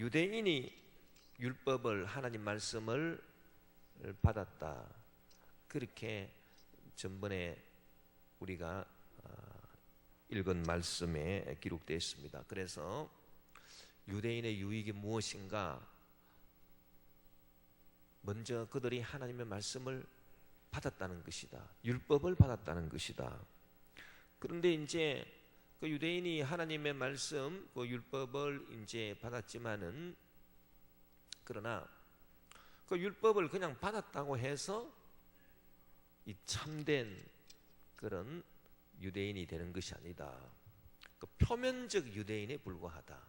유대인이 율법을, 하나님 말씀을 받았다, 그렇게 전번에 우리가 읽은 말씀에 기록되어 있습니다. 그래서 유대인의 유익이 무엇인가? 먼저 그들이 하나님의 말씀을 받았다는 것이다. 율법을 받았다는 것이다. 그런데 이제 그 유대인이 하나님의 말씀, 그 율법을 이제 받았지만은, 그러나 그 율법을 그냥 받았다고 해서 이 참된 그런 유대인이 되는 것이 아니다. 그 표면적 유대인에 불과하다.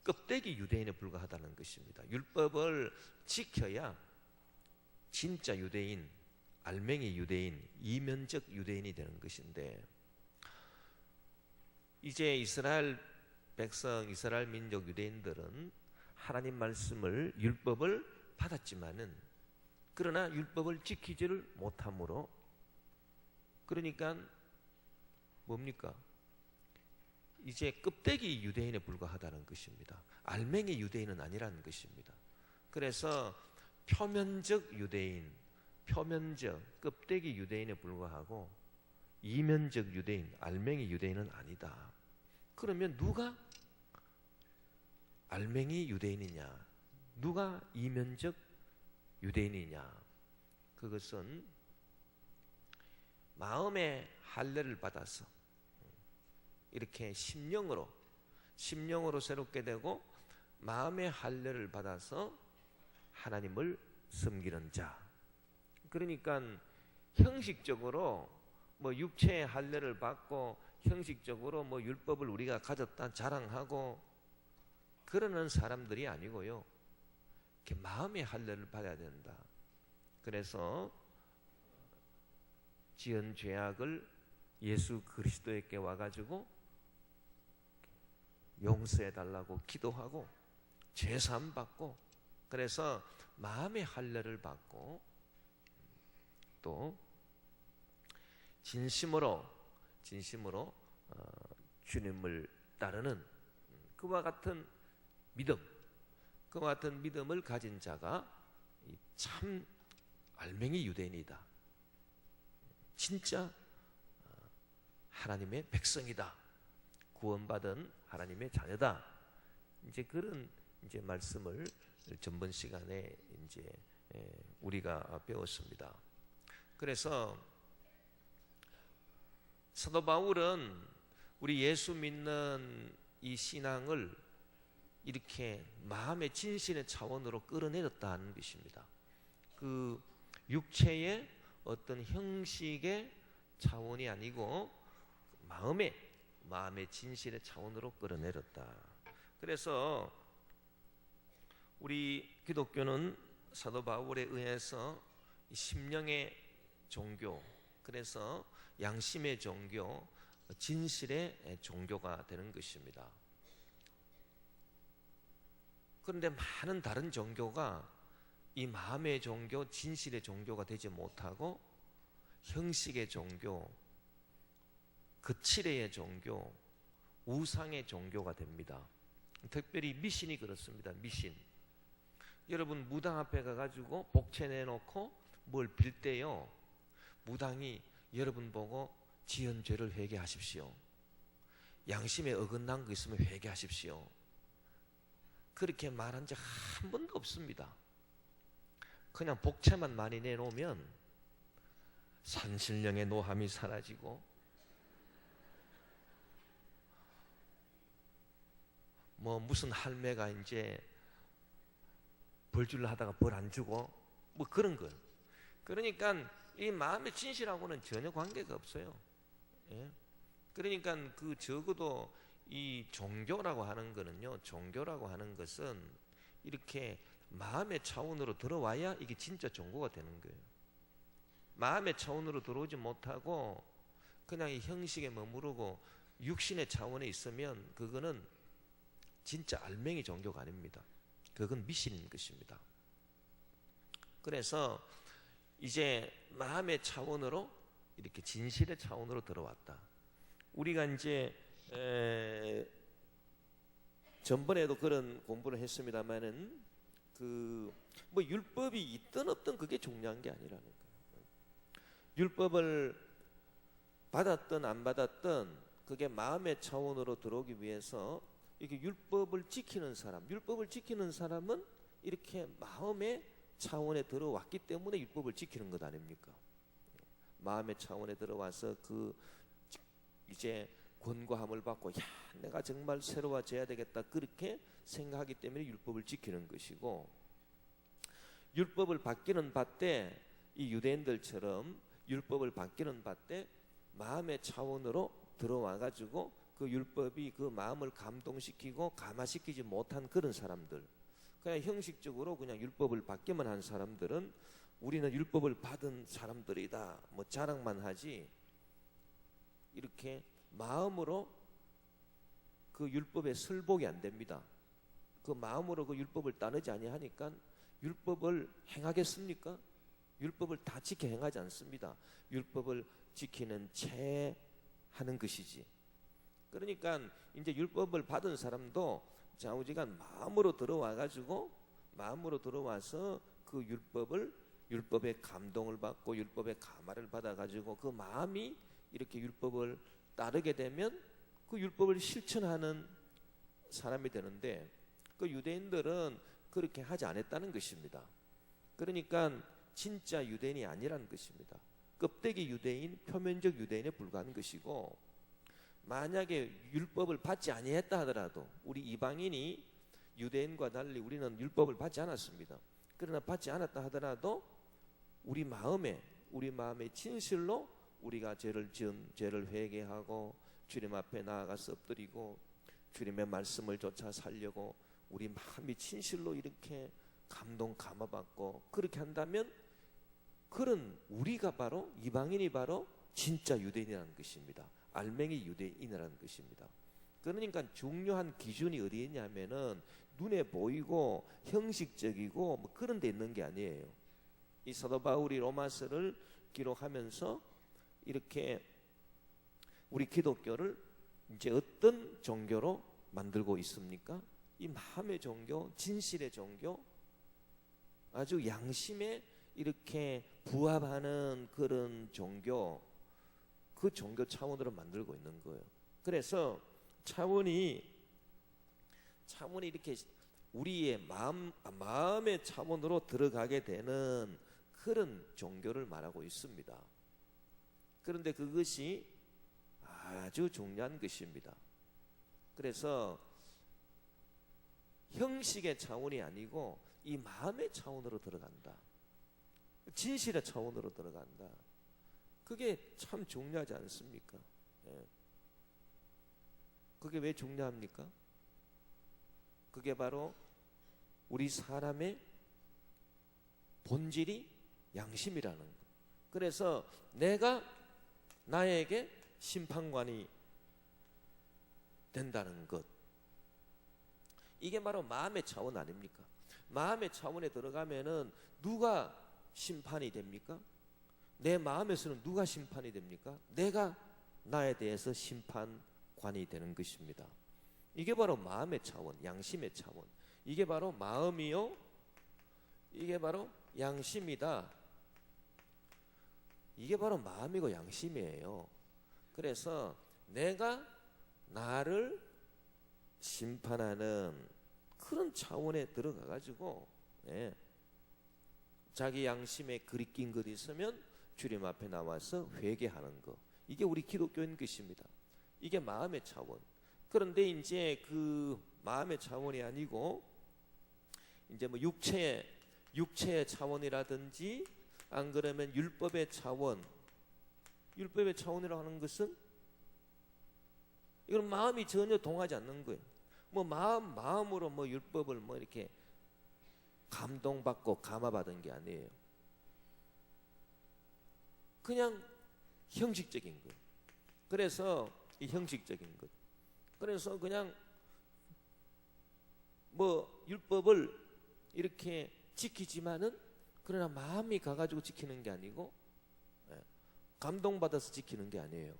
껍데기 유대인에 불과하다는 것입니다. 율법을 지켜야 진짜 유대인, 알맹이 유대인, 이면적 유대인이 되는 것인데, 이제 이스라엘 백성, 이스라엘 민족 유대인들은 하나님 말씀을, 율법을 받았지만은, 그러나 율법을 지키지를 못함으로, 그러니까 뭡니까? 이제 껍데기 유대인에 불과하다는 것입니다. 알맹이 유대인은 아니라는 것입니다. 그래서 표면적 유대인, 표면적 껍데기 유대인에 불과하고 이면적 유대인, 알맹이 유대인은 아니다. 그러면 누가 알맹이 유대인이냐, 누가 이면적 유대인이냐? 그것은 마음의 할례를 받아서 이렇게 심령으로 새롭게 되고 마음의 할례를 받아서 하나님을 섬기는 자. 그러니까 형식적으로 뭐 육체의 할례를 받고 형식적으로 뭐 율법을 우리가 가졌다 자랑하고 그러는 사람들이 아니고요, 이렇게 마음의 할례를 받아야 된다. 그래서 지은 죄악을 예수 그리스도에게 와가지고 용서해 달라고 기도하고 제사함 받고, 그래서 마음의 할례를 받고 또 진심으로 주님을 따르는 그와 같은 믿음, 그와 같은 믿음을 가진 자가 참 알맹이 유대인이다. 진짜 하나님의 백성이다. 구원받은 하나님의 자녀다. 이제 그런 이제 말씀을 전번 시간에 이제 우리가 배웠습니다. 그래서 사도 바울은 우리 예수 믿는 이 신앙을 이렇게 마음의 진실의 차원으로 끌어내렸다는 것입니다. 그 육체의 어떤 형식의 차원이 아니고 마음의 진실의 차원으로 끌어내렸다. 그래서 우리 기독교는 사도 바울에 의해서 심령의 종교, 그래서 양심의 종교, 진실의 종교가 되는 것입니다. 그런데 많은 다른 종교가 이 마음의 종교, 진실의 종교가 되지 못하고 형식의 종교, 거칠의 종교, 우상의 종교가 됩니다. 특별히 미신이 그렇습니다. 미신. 여러분 무당 앞에 가가지고 복채 내놓고 뭘 빌 때요, 무당이 여러분 보고 지은 죄를 회개하십시오, 양심에 어긋난 거 있으면 회개하십시오, 그렇게 말한 적 한 번도 없습니다. 그냥 복채만 많이 내놓으면 산신령의 노함이 사라지고 뭐 무슨 할매가 이제 벌주를 하다가 벌 안 주고 뭐 그런 걸. 그러니까 이 마음의 진실하고는 전혀 관계가 없어요. 예? 그러니까 그 적어도 이 종교라고 하는 거는요, 종교라고 하는 것은 이렇게 마음의 차원으로 들어와야 이게 진짜 종교가 되는 거예요. 마음의 차원으로 들어오지 못하고 그냥 이 형식에 머무르고 육신의 차원에 있으면 그거는 진짜 알맹이 종교가 아닙니다. 그건 미신인 것입니다. 그래서 이제 마음의 차원으로 이렇게 진실의 차원으로 들어왔다. 우리가 이제 전번에도 그런 공부를 했습니다만은 그 뭐 율법이 있든 없든 그게 중요한 게 아니라는 거예요. 율법을 받았든 안 받았든 그게 마음의 차원으로 들어오기 위해서 이렇게 율법을 지키는 사람은 이렇게 마음의 차원에 들어왔기 때문에 율법을 지키는 것 아닙니까? 마음의 차원에 들어와서 그 이제 권고함을 받고 야 내가 정말 새로워져야 되겠다 그렇게 생각하기 때문에 율법을 지키는 것이고, 율법을 받기는 받되 이 유대인들처럼 율법을 받기는 받되 마음의 차원으로 들어와 가지고 그 율법이 그 마음을 감동시키고 감화시키지 못한 그런 사람들, 그냥 형식적으로 그냥 율법을 받기만 한 사람들은 우리는 율법을 받은 사람들이다 뭐 자랑만 하지 이렇게 마음으로 그 율법에 설복이 안 됩니다. 그 마음으로 그 율법을 따르지 아니하니까 율법을 행하겠습니까? 율법을 다 지켜 행하지 않습니다. 율법을 지키는 채 하는 것이지. 그러니까 이제 율법을 받은 사람도 좌우지간 마음으로 들어와가지고 마음으로 들어와서 그 율법의 감동을 받고 율법의 감화를 받아가지고 그 마음이 이렇게 율법을 따르게 되면 그 율법을 실천하는 사람이 되는데, 그 유대인들은 그렇게 하지 않았다는 것입니다. 그러니까 진짜 유대인이 아니라는 것입니다. 껍데기 유대인, 표면적 유대인에 불과한 것이고, 만약에 율법을 받지 아니했다 하더라도 우리 이방인이 유대인과 달리 우리는 율법을 받지 않았습니다. 그러나 받지 않았다 하더라도 우리 마음에 진실로 우리가 죄를 지은 죄를 회개하고 주님 앞에 나아가서 엎드리고 주님의 말씀을 쫓아 살려고 우리 마음이 진실로 이렇게 감동 감화받고 그렇게 한다면 그런 우리가 바로 이방인이 바로 진짜 유대인이라는 것입니다. 알맹이 유대인이라는 것입니다. 그러니까 중요한 기준이 어디에 있냐면은 눈에 보이고 형식적이고 뭐 그런 데 있는 게 아니에요. 이 사도 바울이 로마서를 기록하면서 이렇게 우리 기독교를 이제 어떤 종교로 만들고 있습니까? 이 마음의 종교, 진실의 종교, 아주 양심에 이렇게 부합하는 그런 종교, 그 종교 차원으로 만들고 있는 거예요. 그래서 차원이 이렇게 우리의 마음의 차원으로 들어가게 되는 그런 종교를 말하고 있습니다. 그런데 그것이 아주 중요한 것입니다. 그래서 형식의 차원이 아니고 이 마음의 차원으로 들어간다. 진실의 차원으로 들어간다. 그게 참 중요하지 않습니까? 예. 그게 왜 중요합니까? 그게 바로 우리 사람의 본질이 양심이라는 것. 그래서 내가 나에게 심판관이 된다는 것, 이게 바로 마음의 차원 아닙니까? 마음의 차원에 들어가면은 누가 심판이 됩니까? 내 마음에서는 누가 심판이 됩니까? 내가 나에 대해서 심판관이 되는 것입니다. 이게 바로 마음의 차원, 양심의 차원. 이게 바로 마음이요, 이게 바로 양심이다. 이게 바로 마음이고 양심이에요. 그래서 내가 나를 심판하는 그런 차원에 들어가 가지고 자기 양심에 그리낀 것이 있으면 주님 앞에 나와서 회개하는 것, 이게 우리 기독교인 것입니다. 이게 마음의 차원. 그런데 이제 그 마음의 차원이 아니고 이제 뭐 육체의 차원이라든지 안 그러면 율법의 차원이라고 하는 것은 이건 마음이 전혀 동하지 않는 거예요. 뭐 마음으로 뭐 율법을 뭐 이렇게 감동받고 감화받은 게 아니에요. 그냥 형식적인 거예요. 그래서 이 형식적인 것. 그래서 그냥 뭐 율법을 이렇게 지키지만은 그러나 마음이 가가지고 지키는 게 아니고 감동받아서 지키는 게 아니에요.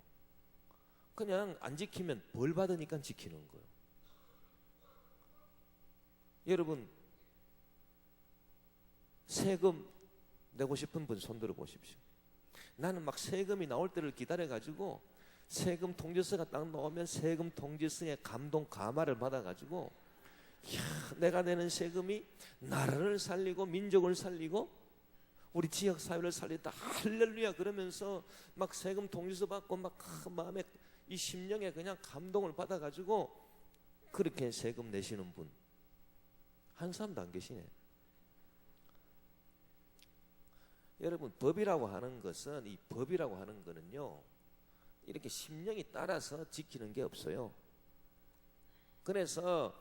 그냥 안 지키면 벌 받으니까 지키는 거예요. 여러분 세금 내고 싶은 분 손 들어 보십시오. 나는 막 세금이 나올 때를 기다려 가지고 세금 통지서가 딱 나오면 세금 통지서에 감동 감화를 받아 가지고 내가 내는 세금이 나라를 살리고 민족을 살리고 우리 지역 사회를 살리다 할렐루야 그러면서 막 세금 통지서 받고 막 마음에 이 심령에 그냥 감동을 받아 가지고 그렇게 세금 내시는 분 한 사람도 안 계시네. 여러분 법이라고 하는 것은 이 법이라고 하는 거는요 이렇게 심령이 따라서 지키는 게 없어요. 그래서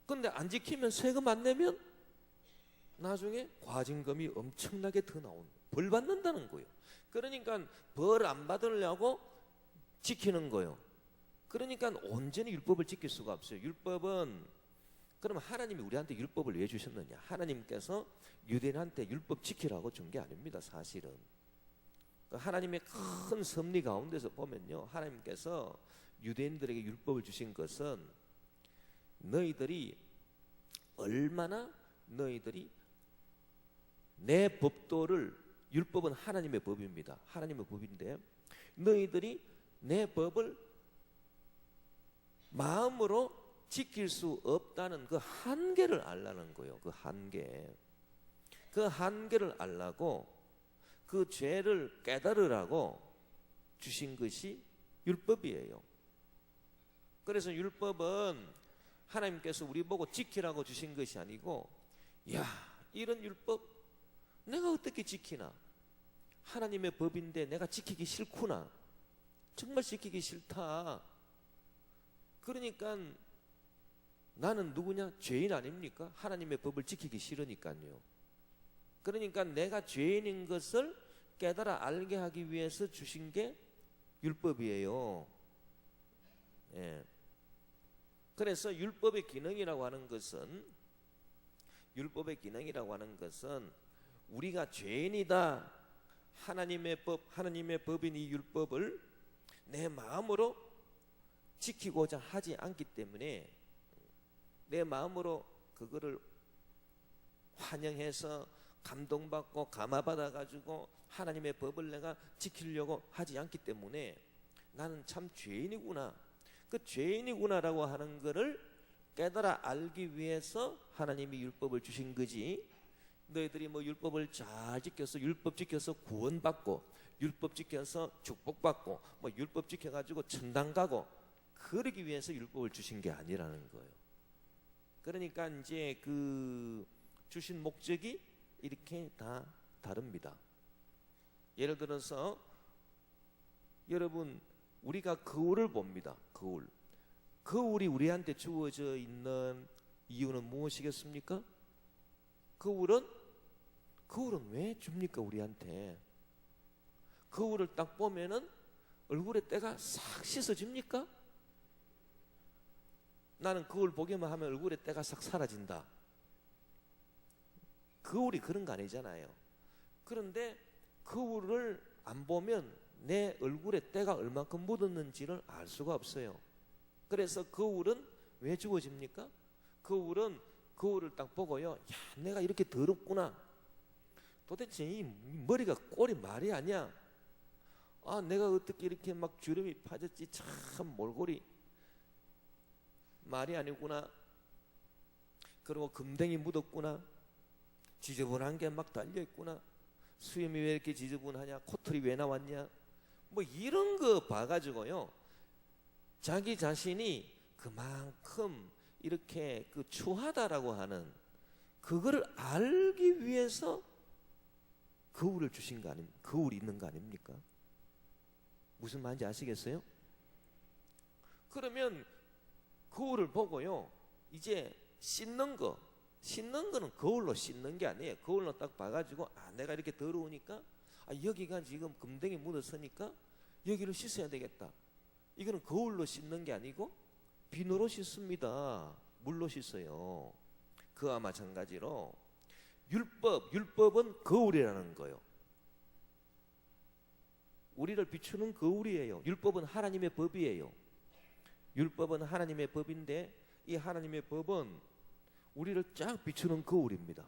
근데 안 지키면 세금 안 내면 나중에 과징금이 엄청나게 더 나오는 벌 받는다는 거예요. 그러니까 벌 안 받으려고 지키는 거예요. 그러니까 온전히 율법을 지킬 수가 없어요. 율법은 그럼 하나님이 우리한테 율법을 왜 주셨느냐? 하나님께서 유대인한테 율법 지키라고 준 게 아닙니다. 사실은 하나님의 큰 섭리 가운데서 보면요 하나님께서 유대인들에게 율법을 주신 것은 너희들이 얼마나 너희들이 내 법도를 율법은 하나님의 법입니다. 하나님의 법인데 너희들이 내 법을 마음으로 지킬 수 없다는 그 한계를 알라는 거예요. 그 한계를 알라고 그 죄를 깨달으라고 주신 것이 율법이에요. 그래서 율법은 하나님께서 우리 보고 지키라고 주신 것이 아니고 야 이런 율법 내가 어떻게 지키나? 하나님의 법인데 내가 지키기 싫구나. 정말 지키기 싫다. 그러니까 나는 누구냐? 죄인 아닙니까? 하나님의 법을 지키기 싫으니까요. 그러니까 내가 죄인인 것을 깨달아 알게 하기 위해서 주신 게 율법이에요. 예. 그래서 율법의 기능이라고 하는 것은 우리가 죄인이다. 하나님의 법인 이 율법을 내 마음으로 지키고자 하지 않기 때문에 내 마음으로 그거를 환영해서 감동받고 감화받아 가지고 하나님의 법을 내가 지키려고 하지 않기 때문에 나는 참 죄인이구나. 그 죄인이구나라고 하는 것을 깨달아 알기 위해서 하나님이 율법을 주신 거지. 너희들이 뭐 율법을 잘 지켜서 율법 지켜서 구원받고 율법 지켜서 축복받고 뭐 율법 지켜가지고 천당 가고 그러기 위해서 율법을 주신 게 아니라는 거예요. 그러니까 이제 그 주신 목적이 이렇게 다 다릅니다. 예를 들어서 여러분 우리가 거울을 봅니다. 거울이 우리한테 주어져 있는 이유는 무엇이겠습니까? 거울은 왜 줍니까 우리한테? 거울을 딱 보면은 얼굴에 때가 싹 씻어집니까? 나는 거울 보기만 하면 얼굴에 때가 싹 사라진다. 거울이 그런 거 아니잖아요. 그런데 거울을 안 보면 내 얼굴에 때가 얼마큼 묻었는지를 알 수가 없어요. 그래서 거울은 왜 주어집니까? 거울을 딱 보고요. 야, 내가 이렇게 더럽구나. 도대체 이 머리가 꼴이 말이 아니야. 아, 내가 어떻게 이렇게 막 주름이 파졌지. 참 몰골이 말이 아니구나. 그리고 금댕이 묻었구나. 지저분한 게 막 달려있구나. 수염이 왜 이렇게 지저분하냐. 코털이 왜 나왔냐. 뭐 이런 거 봐가지고요. 자기 자신이 그만큼 이렇게 그 추하다라고 하는 그거를 알기 위해서 거울을 주신 거 아닙니까? 거울이 있는 거 아닙니까? 무슨 말인지 아시겠어요? 그러면 거울을 보고요. 이제 씻는 거는 거울로 씻는 게 아니에요. 거울로 딱 봐가지고 내가 이렇게 더러우니까 여기가 지금 금댕이 묻었으니까 여기를 씻어야 되겠다. 이거는 거울로 씻는 게 아니고 비누로 씻습니다. 물로 씻어요. 그와 마찬가지로 율법은 거울이라는 거예요. 우리를 비추는 거울이에요. 율법은 하나님의 법이에요. 율법은 하나님의 법인데 이 하나님의 법은 우리를 쫙 비추는 거울입니다.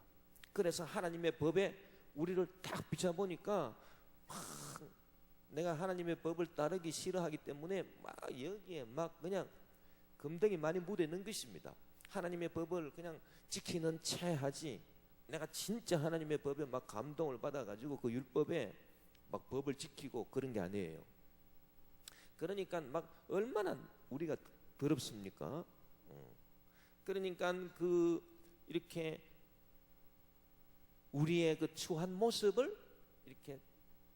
그래서 하나님의 법에 우리를 딱 비춰보니까 내가 하나님의 법을 따르기 싫어하기 때문에 막 여기에 막 그냥 금덩이 많이 묻어 있는 것입니다. 하나님의 법을 그냥 지키는 채 하지, 내가 진짜 하나님의 법에 막 감동을 받아가지고 그 율법에 막 법을 지키고 그런 게 아니에요. 그러니까 막 얼마나 우리가 더럽습니까? 그러니까 그 이렇게 우리의 그 추한 모습을 이렇게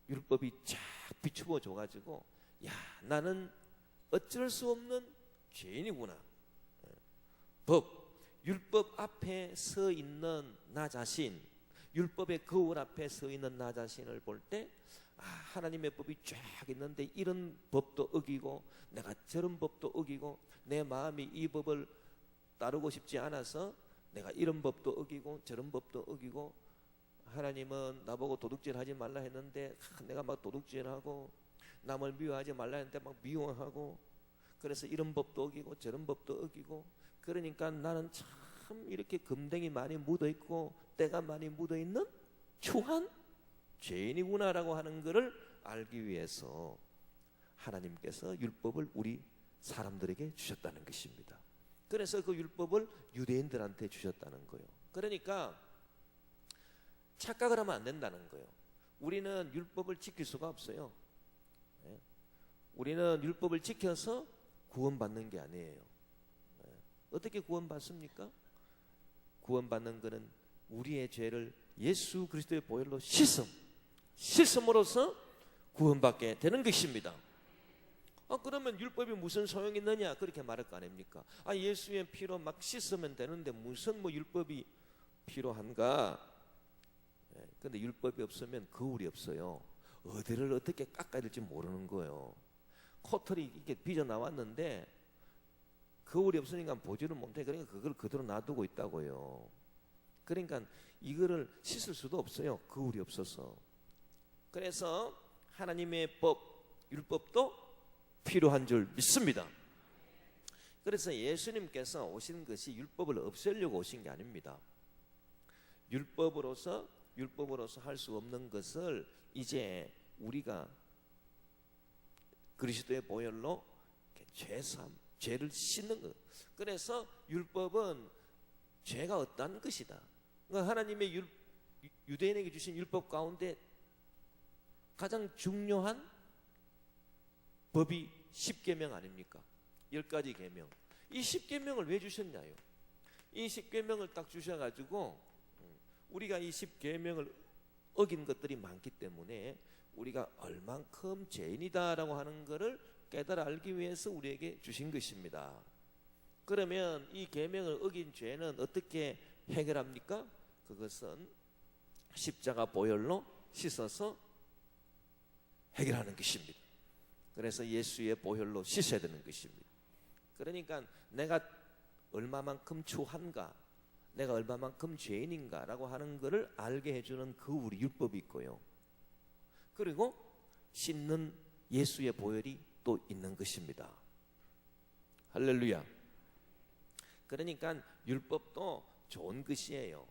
율법이 쫙 비추어 줘가지고, 야, 나는 어쩔 수 없는 죄인이구나. 율법 앞에 서 있는 나 자신, 율법의 거울 앞에 서 있는 나 자신을 볼 때, 하나님의 법이 쫙 있는데 이런 법도 어기고 내가 저런 법도 어기고, 내 마음이 이 법을 따르고 싶지 않아서 내가 이런 법도 어기고 저런 법도 어기고, 하나님은 나보고 도둑질 하지 말라 했는데 내가 막 도둑질하고, 남을 미워하지 말라 했는데 막 미워하고, 그래서 이런 법도 어기고 저런 법도 어기고, 그러니까 나는 참 이렇게 금덩이 많이 묻어있고 때가 많이 묻어있는 추한 죄인이구나라고 하는 것을 알기 위해서 하나님께서 율법을 우리 사람들에게 주셨다는 것입니다. 그래서 그 율법을 유대인들한테 주셨다는 거예요. 그러니까 착각을 하면 안 된다는 거예요. 우리는 율법을 지킬 수가 없어요. 우리는 율법을 지켜서 구원받는 게 아니에요. 어떻게 구원받습니까? 구원받는 것은 우리의 죄를 예수 그리스도의 보혈로 씻음으로써 구원받게 되는 것입니다. 그러면 율법이 무슨 소용이 있느냐 그렇게 말할 거 아닙니까? 예수의 피로 막 씻으면 되는데 무슨 율법이 필요한가? 근데 율법이 없으면 거울이 없어요. 어디를 어떻게 깎아야 될지 모르는 거예요. 코털이 이렇게 빚어 나왔는데 거울이 없으니까 보지를 못해. 그러니까 그걸 그대로 놔두고 있다고요. 그러니까 이거를 씻을 수도 없어요. 거울이 없어서. 그래서 하나님의 법, 율법도 필요한 줄 믿습니다. 그래서 예수님께서 오신 것이 율법을 없애려고 오신 게 아닙니다. 율법으로서 할 수 없는 것을 이제 우리가 그리스도의 보혈로 죄를 씻는 것. 그래서 율법은 죄가 없다는 것이다. 그러니까 하나님의 유대인에게 주신 율법 가운데 가장 중요한 법이 10계명 아닙니까? 10가지 계명. 이 10계명을 왜 주셨냐요? 이 10계명을 딱 주셔가지고 우리가 이 10계명을 어긴 것들이 많기 때문에 우리가 얼만큼 죄인이다라고 하는 것을 깨달아 알기 위해서 우리에게 주신 것입니다. 그러면 이 계명을 어긴 죄는 어떻게 해결합니까? 그것은 십자가 보혈로 씻어서 해결하는 것입니다. 그래서 예수의 보혈로 씻어야 되는 것입니다. 그러니까 내가 얼마만큼 추한가, 내가 얼마만큼 죄인인가라고 하는 것을 알게 해주는 그 우리 율법이 있고요. 그리고 씻는 예수의 보혈이 또 있는 것입니다. 할렐루야. 그러니까 율법도 좋은 것이에요.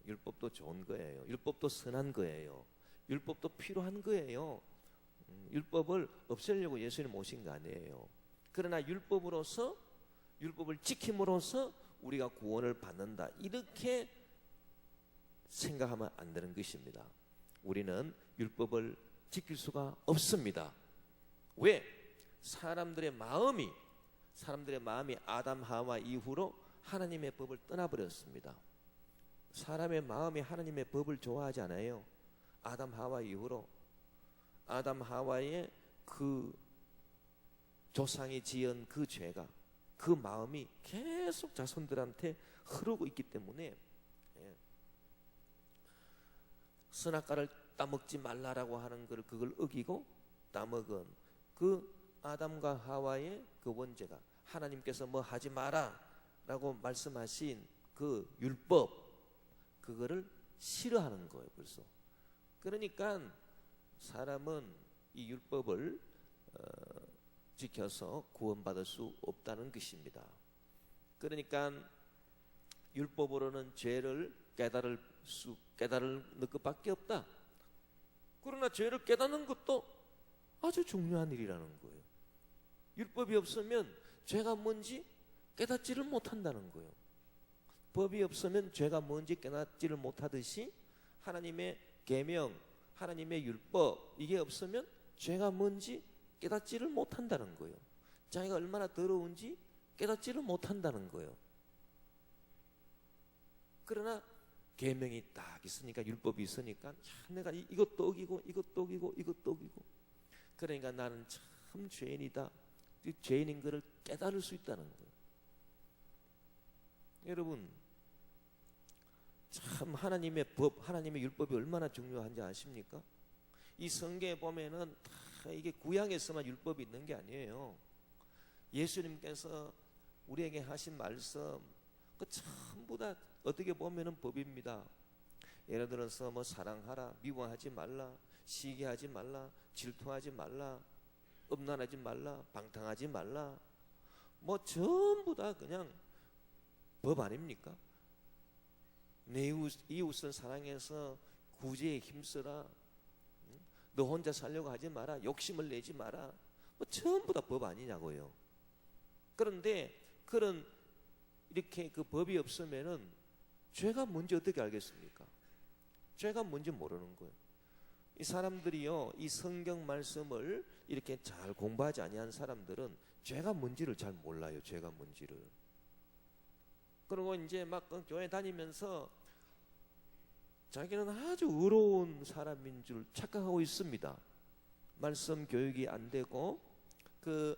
율법도 좋은 거예요. 율법도 선한 거예요. 율법도 필요한 거예요. 율법을 없애려고 예수님 오신 거 아니에요. 그러나 율법을 지킴으로써 우리가 구원을 받는다, 이렇게 생각하면 안 되는 것입니다. 우리는 율법을 지킬 수가 없습니다. 왜? 사람들의 마음이 아담 하와 이후로 하나님의 법을 떠나버렸습니다. 사람의 마음이 하나님의 법을 좋아하지 않아요. 아담 하와 이후로 아담 하와의 그 조상이 지은 그 죄가, 그 마음이 계속 자손들한테 흐르고 있기 때문에 선악과를 따먹지 말라라고 하는 걸, 그걸 어기고 따먹은 그 아담과 하와의 그 원죄가, 하나님께서 뭐 하지 마라 라고 말씀하신 그 율법, 그거를 싫어하는 거예요. 벌써. 그러니까 사람은 이 율법을 지켜서 구원받을 수 없다는 것입니다. 그러니까 율법으로는 죄를 깨달을 것밖에 없다. 그러나 죄를 깨닫는 것도 아주 중요한 일이라는 거예요. 율법이 없으면 죄가 뭔지 깨닫지를 못한다는 거예요. 법이 없으면 죄가 뭔지 깨닫지를 못하듯이 하나님의 계명, 하나님의 율법 이게 없으면 죄가 뭔지 깨닫지를 못한다는 거예요. 자기가 얼마나 더러운지 깨닫지를 못한다는 거예요. 그러나 계명이 딱 있으니까, 율법이 있으니까 내가 이것도 어기고 이것도 어기고 이것도 어기고, 그러니까 나는 참 죄인이다, 죄인인 것을 깨달을 수 있다는 거예요. 여러분, 참 하나님의 법, 하나님의 율법이 얼마나 중요한지 아십니까? 이 성경에 보면은 다 이게 구약에서만 율법이 있는 게 아니에요. 예수님께서 우리에게 하신 말씀 그 전부 다 어떻게 보면은 법입니다. 예를 들어서 뭐 사랑하라, 미워하지 말라, 시기하지 말라, 질투하지 말라, 음란하지 말라, 방탕하지 말라, 뭐 전부 다 그냥 법 아닙니까? 내 이웃을 사랑해서 구제에 힘쓰라, 너 혼자 살려고 하지 마라, 욕심을 내지 마라, 뭐 전부 다 법 아니냐고요. 그런데 그런 이렇게 그 법이 없으면은 죄가 뭔지 어떻게 알겠습니까? 죄가 뭔지 모르는 거예요. 이 사람들이요, 이 성경 말씀을 이렇게 잘 공부하지 아니한 사람들은 죄가 뭔지를 잘 몰라요. 죄가 뭔지를. 그리고 이제 막 교회 다니면서 자기는 아주 의로운 사람인 줄 착각하고 있습니다. 말씀 교육이 안 되고 그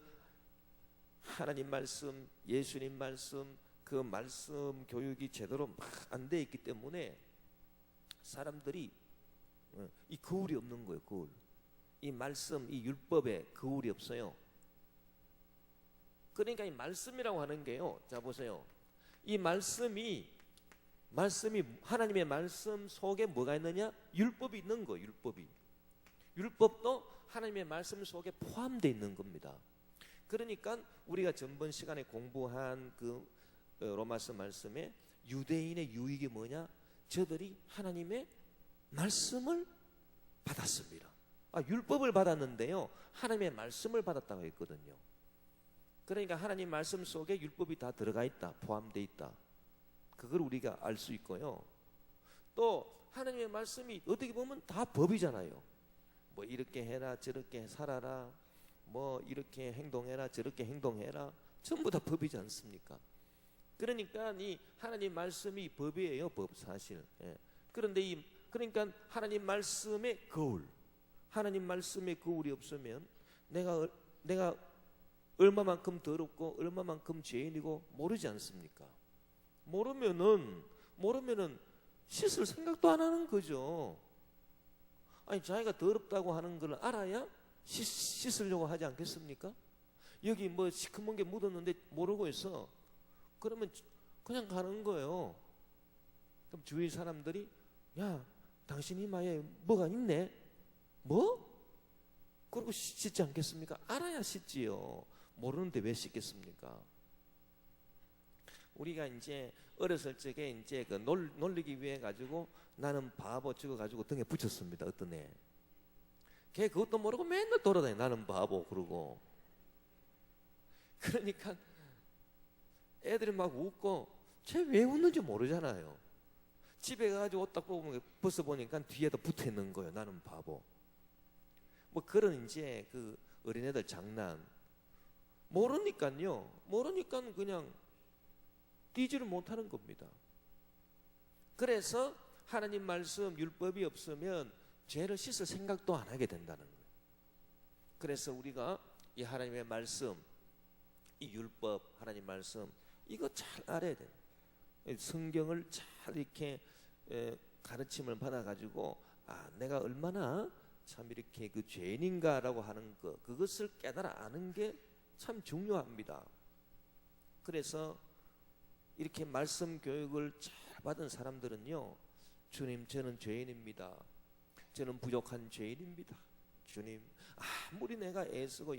하나님 말씀, 예수님 말씀, 그 말씀 교육이 제대로 막 안 돼 있기 때문에 사람들이 이 거울이 없는 거예요. 거울. 이 말씀, 이 율법에 거울이 없어요. 그러니까 이 말씀이라고 하는 게요, 자 보세요, 이 말씀이 하나님의 말씀 속에 뭐가 있느냐? 율법이 있는 거예요. 율법도 하나님의 말씀 속에 포함되어 있는 겁니다. 그러니까 우리가 전번 시간에 공부한 그 로마서 말씀에 유대인의 유익이 뭐냐? 저들이 하나님의 말씀을 받았습니다. 율법을 받았는데요, 하나님의 말씀을 받았다고 했거든요. 그러니까 하나님 말씀 속에 율법이 다 들어가 있다, 포함되어 있다. 그걸 우리가 알 수 있고요. 또 하나님의 말씀이 어떻게 보면 다 법이잖아요. 뭐 이렇게 해라, 저렇게 살아라, 뭐 이렇게 행동해라, 저렇게 행동해라, 전부 다 법이지 않습니까? 그러니까 이 하나님 말씀이 법이에요, 법 사실. 예. 그런데 그러니까 하나님 말씀의 거울, 하나님 말씀의 거울이 없으면 내가 얼마만큼 더럽고 얼마만큼 죄인이고 모르지 않습니까? 모르면은 씻을 생각도 안 하는 거죠. 아니 자기가 더럽다고 하는 걸 알아야 씻으려고 하지 않겠습니까? 여기 뭐 시커먼 게 묻었는데 모르고 있어. 그러면 그냥 가는 거예요. 그럼 주위 사람들이 야, 당신 이마에 뭐가 있네? 뭐? 그러고 씻지 않겠습니까? 알아야 씻지요. 모르는데 왜 씻겠습니까? 우리가 이제 어렸을 적에 이제 그 놀리기 위해 가지고 나는 바보 찍어 가지고 등에 붙였습니다. 어떤 애. 걔 그것도 모르고 맨날 돌아다니. 나는 바보 그러고. 그러니까 애들이 막 웃고 쟤 왜 웃는지 모르잖아요. 집에 가가지고 옷 딱 벗어보니까 뒤에도 붙어 있는 거예요. 나는 바보. 뭐 그런 이제 그 어린애들 장난. 모르니까요. 모르니까 그냥 뛰지를 못하는 겁니다. 그래서 하나님 말씀 율법이 없으면 죄를 씻을 생각도 안 하게 된다는 거예요. 그래서 우리가 이 하나님의 말씀, 이 율법, 하나님 말씀 이거 잘 알아야 돼요. 성경을 잘 이렇게 가르침을 받아가지고 내가 얼마나 참 이렇게 그 죄인인가라고 하는 것, 그것을 깨달아 아는 게 참 중요합니다. 그래서 이렇게 말씀 교육을 잘 받은 사람들은요, 주님 저는 죄인입니다. 저는 부족한 죄인입니다. 주님 아무리 내가 애쓰고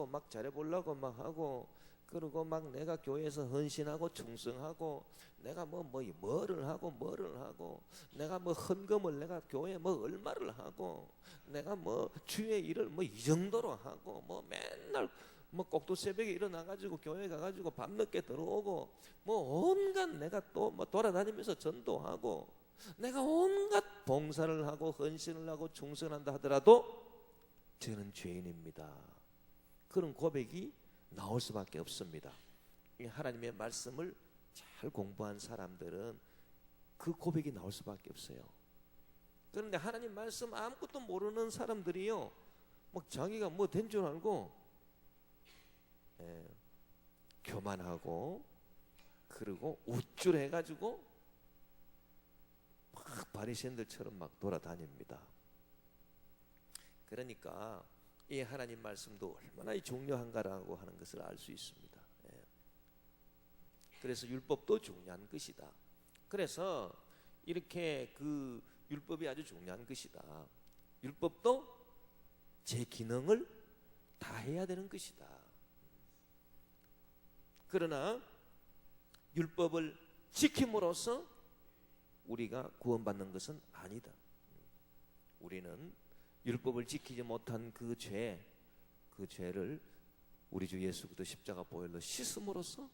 막 잘해보려고 막 하고 그리고 막 내가 교회에서 헌신하고 충성하고 내가 뭐를 하고 내가 뭐 헌금을 내가 교회에 뭐 얼마를 하고 내가 뭐 주의 일을 뭐 이 정도로 하고 뭐 맨날 뭐 꼭두 새벽에 일어나 가지고 교회 가 가지고 밤늦게 들어오고 뭐 온갖 내가 또 뭐 돌아다니면서 전도하고 내가 온갖 봉사를 하고 헌신을 하고 충성한다 하더라도 저는 죄인입니다. 그런 고백이 나올 수밖에 없습니다. 하나님의 말씀을 잘 공부한 사람들은 그 고백이 나올 수밖에 없어요. 그런데 하나님 말씀 아무것도 모르는 사람들이요, 막 자기가 뭐 된 줄 알고 교만하고 그리고 우쭐해가지고 막 바리새인들처럼 막 돌아다닙니다. 그러니까 이 하나님 말씀도 얼마나 중요한가라고 하는 것을 알 수 있습니다. 그래서 율법도 중요한 것이다. 그래서 이렇게 그 율법이 아주 중요한 것이다. 율법도 제 기능을 다 해야 되는 것이다. 그러나 율법을 지킴으로써 우리가 구원받는 것은 아니다. 우리는 율법을 지키지 못한 그 죄를 우리 주 예수 그리스도 십자가 보혈로 씻음으로써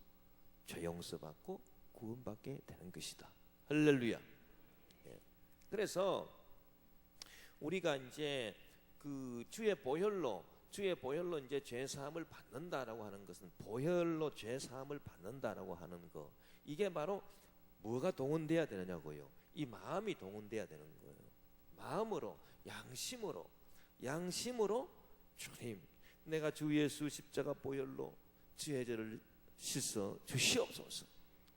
죄 용서받고 구원받게 되는 것이다. 할렐루야. 그래서 우리가 이제 그 주의 보혈로 이제 죄 사함을 받는다라고 하는 것은 보혈로 죄 사함을 받는다라고 하는 거, 이게 바로 뭐가 동원돼야 되느냐고요. 이 마음이 동원돼야 되는 거예요. 마음으로, 양심으로 주님, 내가 주 예수 십자가 보혈로 주의 죄를 씻어 주시옵소서.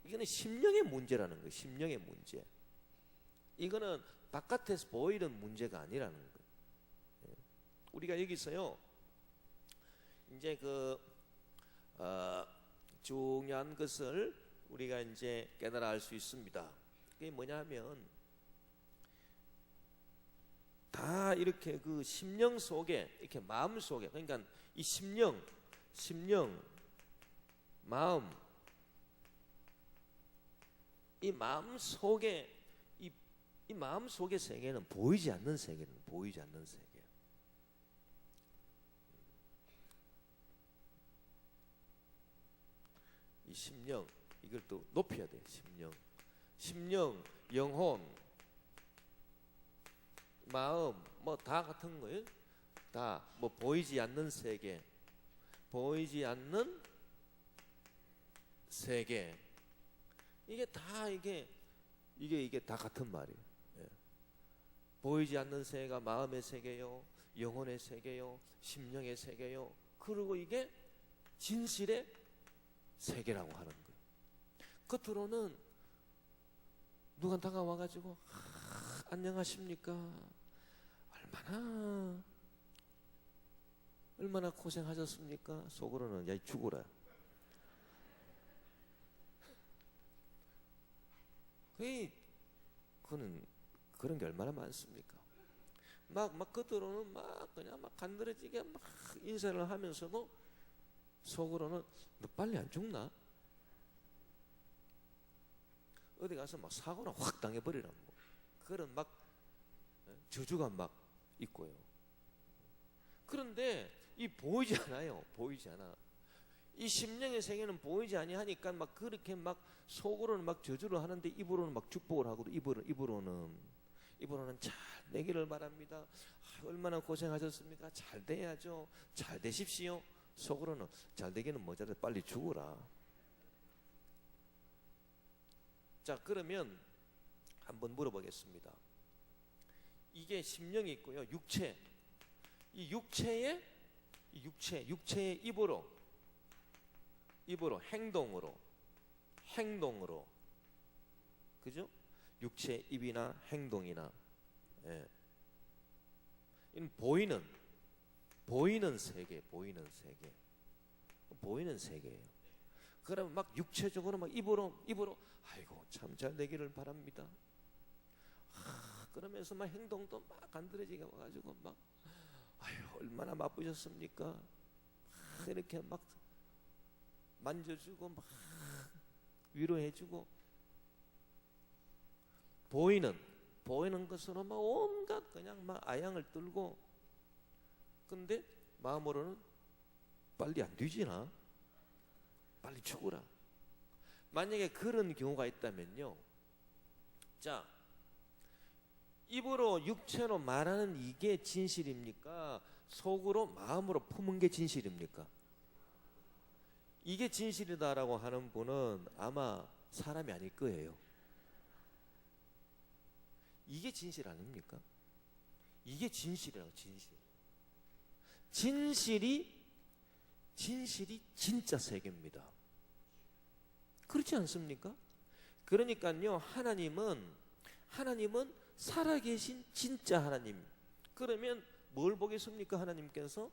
이거는 심령의 문제라는 거예요. 심령의 문제. 이거는 바깥에서 보이는 문제가 아니라는 거예요. 우리가 여기서요, 이제 중요한 것을 우리가 이제 깨달아 알 수 있습니다. 그게 뭐냐면 다 이렇게 그 심령 속에, 이렇게 마음 속에, 그러니까 이 심령, 마음, 이 마음 속에 이 마음 속의 세계는 보이지 않는 세계. 이 심령, 이걸 또 높여야 돼. 심령, 영혼, 마음, 뭐 다 같은 거예요. 다 뭐 보이지 않는 세계, 이게 다 이게 다 같은 말이에요. 보이지 않는 세계가 마음의 세계요, 영혼의 세계요, 심령의 세계요. 그리고 이게 진실의 세계라고 하는 거예요. 겉으로는 누가 다가와가지고 안녕하십니까? 얼마나 고생하셨습니까? 속으로는 야 죽어라. 그런 게 얼마나 많습니까? 막 겉으로는 그냥 간드러지게 인사를 하면서도 속으로는 너 빨리 안 죽나? 어디 가서 사고나 확 당해버리라. 그런 저주가 있고요. 그런데 이 보이지 않아요. 이 심령의 세계는 보이지 아니하니까 그렇게 속으로는 저주를 하는데 입으로는 축복을 하고, 입으로는 잘 되기를 바랍니다. 얼마나 고생하셨습니까? 잘 돼야죠. 잘 되십시오. 속으로는 잘 되기는 뭐자도 빨리 죽어라. 자, 그러면 한번 물어보겠습니다. 이게 심령이 있고요, 육체. 이 육체의 입으로 행동으로, 그죠? 육체 입이나 행동이나, 이는 보이는 세계예요. 그럼 육체적으로 입으로 아이고 참 잘 되기를 바랍니다. 그러면서 행동도 간드러지게 와가지고 아유 얼마나 바쁘셨습니까? 이렇게 만져주고 막 위로해주고 보이는 것으로 막 온갖 그냥 막 아양을 떨고, 근데 마음으로는 빨리 안 뒤지나? 빨리 죽어라. 만약에 그런 경우가 있다면요, 자, 입으로 육체로 말하는 이게 진실입니까? 속으로 마음으로 품은 게 진실입니까? 이게 진실이다라고 하는 분은 아마 사람이 아닐 거예요. 이게 진실 아닙니까? 이게 진실이라고. 진실이 진짜 세계입니다. 그렇지 않습니까? 그러니까요, 하나님은 살아계신 진짜 하나님. 그러면 뭘 보겠습니까? 하나님께서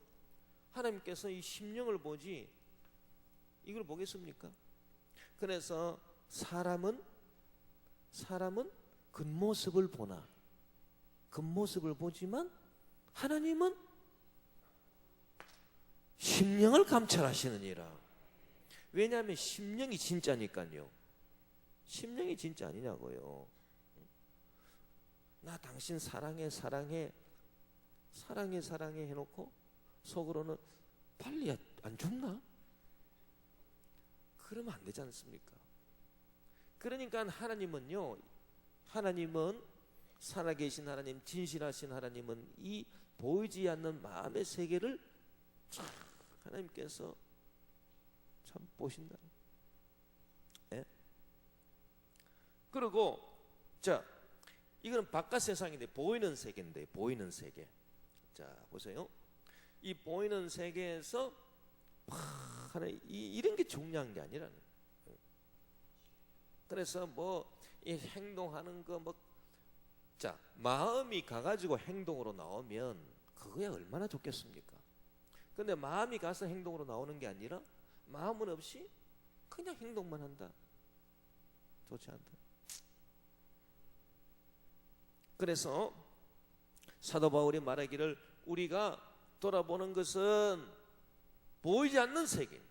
이 심령을 보지 이걸 보겠습니까? 그래서 사람은 겉모습을 보나, 겉모습을 보지만 하나님은 심령을 감찰하시느니라. 왜냐하면 심령이 진짜니까요. 심령이 진짜 아니냐고요. 나 당신 사랑해 해놓고 속으로는 빨리 안 죽나? 그러면 안 되지 않습니까? 그러니까 하나님은 살아계신 하나님, 진실하신 하나님은 이 보이지 않는 마음의 세계를 참 하나님께서 참 보신다. 예? 그리고 자, 이거는 바깥 세상인데 보이는 세계인데, 보이는 세계. 자, 보세요. 이 보이는 세계에서 이런 게 중요한 게 아니라는 거예요. 그래서 이 행동하는 거 자, 마음이 가가지고 행동으로 나오면 그거야 얼마나 좋겠습니까? 근데 마음이 가서 행동으로 나오는 게 아니라 마음은 없이 그냥 행동만 한다. 좋지 않다. 그래서 사도 바울이 말하기를 우리가 돌아보는 것은 보이지 않는 세계,